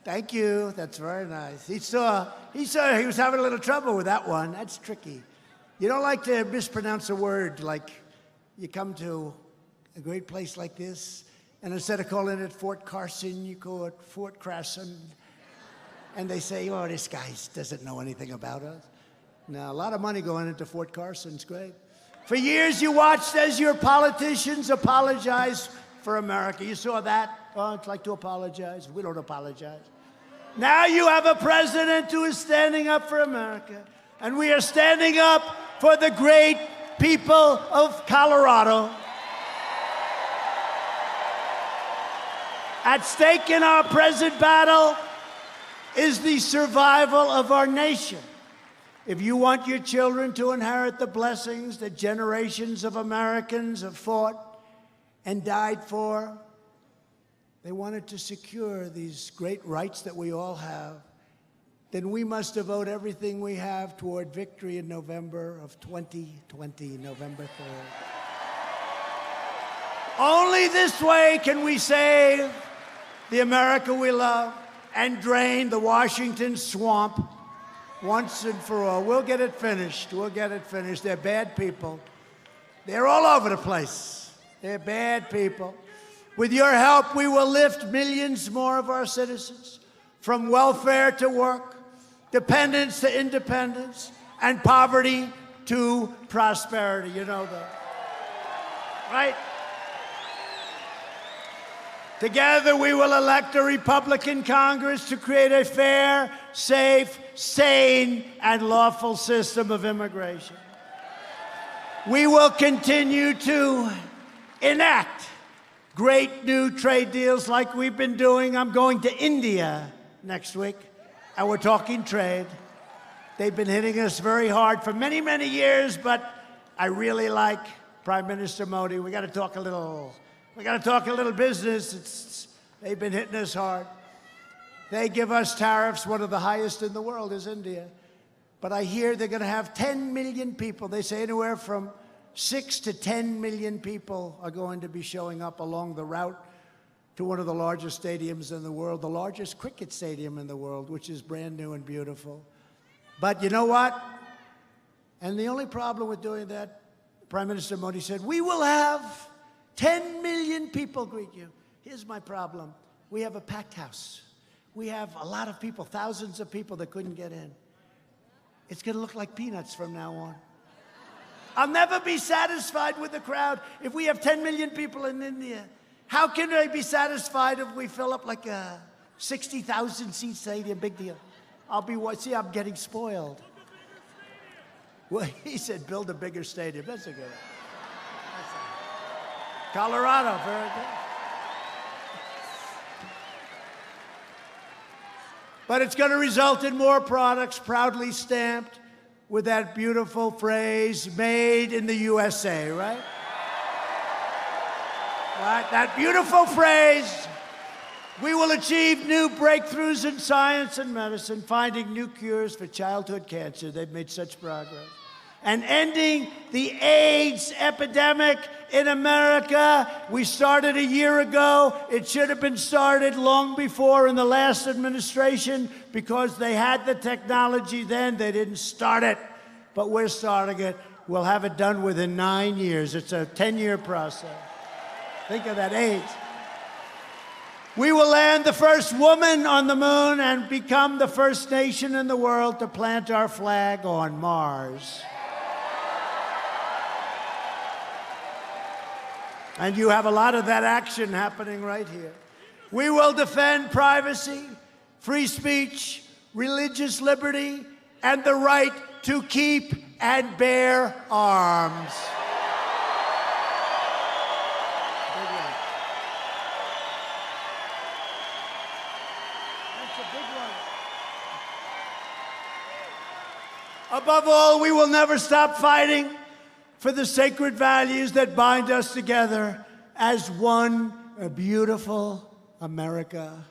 Speaker 2: Thank you, that's very nice. He saw he was having a little trouble with that one. That's tricky. You don't like to mispronounce a word, like you come to a great place like this, and instead of calling it Fort Carson, you call it Fort Crasson. And they say, oh, this guy doesn't know anything about us. Now, a lot of money going into Fort Carson. It's great. For years, you watched as your politicians apologize for America. You saw that? Oh, it's like to apologize. We don't apologize. Now you have a president who is standing up for America. And we are standing up for the great people of Colorado. At stake in our present battle is the survival of our nation. If you want your children to inherit the blessings that generations of Americans have fought and died for, they wanted to secure these great rights that we all have, then we must devote everything we have toward victory in November of 2020, November 3rd. Only this way can we save the America we love and drain the Washington swamp once and for all. We'll get it finished. We'll get it finished. They're bad people. They're all over the place. They're bad people. With your help, we will lift millions more of our citizens from welfare to work, dependence to independence, and poverty to prosperity. You know that, right? Together, we will elect a Republican Congress to create a fair, safe, sane, and lawful system of immigration. We will continue to enact great new trade deals like we've been doing. I'm going to India next week, and we're talking trade. They've been hitting us very hard for many, many years, but I really like Prime Minister Modi. We got to talk a little business. They've been hitting us hard. They give us tariffs. One of the highest in the world is India. But I hear they're going to have 10 million people. They say anywhere from 6 to 10 million people are going to be showing up along the route to one of the largest stadiums in the world, the largest cricket stadium in the world, which is brand new and beautiful. But you know what? And the only problem with doing that, Prime Minister Modi said, we will have 10 million people greet you. Here's my problem. We have a packed house. We have a lot of people, thousands of people that couldn't get in. It's going to look like peanuts from now on. I'll never be satisfied with the crowd. If we have 10 million people in India, how can I be satisfied if we fill up like a 60,000 seat stadium? Big deal. I'm getting spoiled. Well, he said, build a bigger stadium. That's a good one. Colorado, very good. But it's going to result in more products proudly stamped with that beautiful phrase, made in the USA, right? Right, that beautiful phrase. We will achieve new breakthroughs in science and medicine, finding new cures for childhood cancer. They've made such progress. And ending the AIDS epidemic in America. We started a year ago. It should have been started long before in the last administration because they had the technology then. They didn't start it, but we're starting it. We'll have it done within 9 years. It's a 10-year process. Think of that, AIDS. We will land the first woman on the moon and become the first nation in the world to plant our flag on Mars. And you have a lot of that action happening right here. We will defend privacy, free speech, religious liberty, and the right to keep and bear arms. That's a big one. Above all, we will never stop fighting for the sacred values that bind us together as one beautiful America.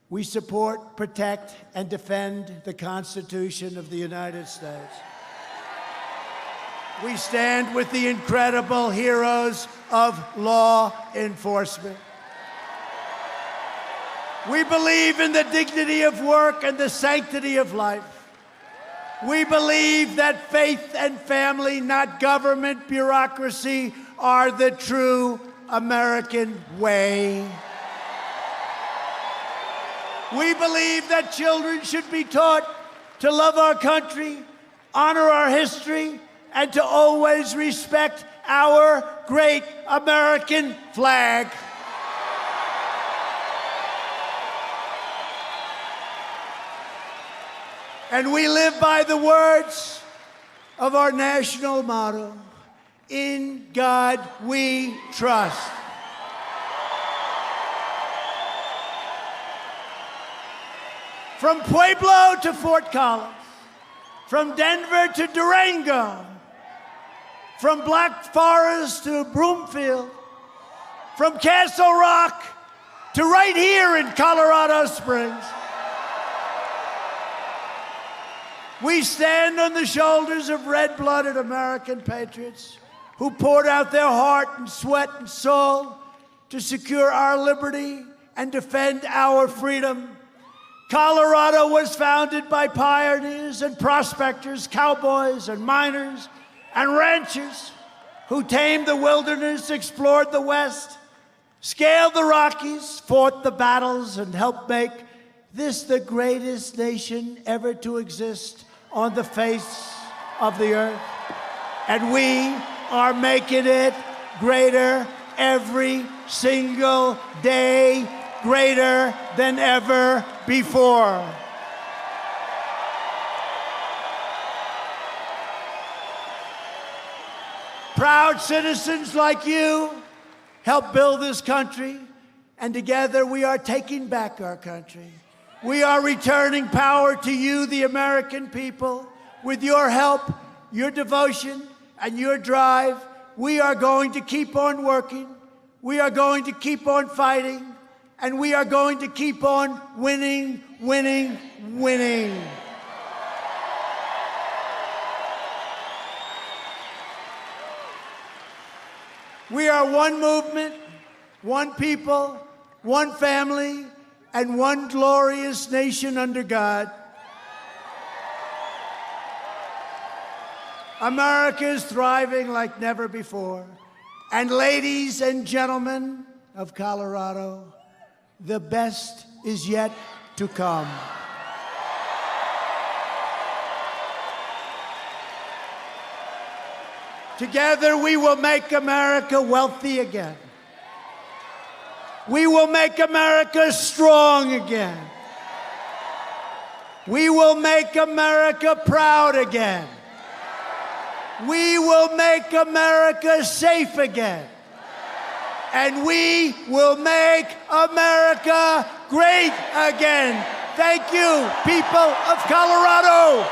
Speaker 2: We support, protect, and defend the Constitution of the United States. We stand with the incredible heroes of law enforcement. We believe in the dignity of work and the sanctity of life. We believe that faith and family, not government bureaucracy, are the true American way. We believe that children should be taught to love our country, honor our history, and to always respect our great American flag. And we live by the words of our national motto, "In God we trust." From Pueblo to Fort Collins, from Denver to Durango, from Black Forest to Broomfield, from Castle Rock to right here in Colorado Springs. We stand on the shoulders of red-blooded American patriots who poured out their heart and sweat and soul to secure our liberty and defend our freedom. Colorado was founded by pioneers and prospectors, cowboys and miners and ranchers who tamed the wilderness, explored the West, scaled the Rockies, fought the battles, and helped make this the greatest nation ever to exist on the face of the earth. And we are making it greater every single day, greater than ever before. Proud citizens like you help build this country, and together we are taking back our country. We are returning power to you, the American people. With your help, your devotion, and your drive, we are going to keep on working. We are going to keep on fighting. And we are going to keep on winning, winning, winning. We are one movement, one people, one family, and one glorious nation under God. America is thriving like never before. And ladies and gentlemen of Colorado, the best is yet to come. Together we will make America wealthy again. We will make America strong again. We will make America proud again. We will make America safe again. And we will make America great again. Thank you, people of Colorado.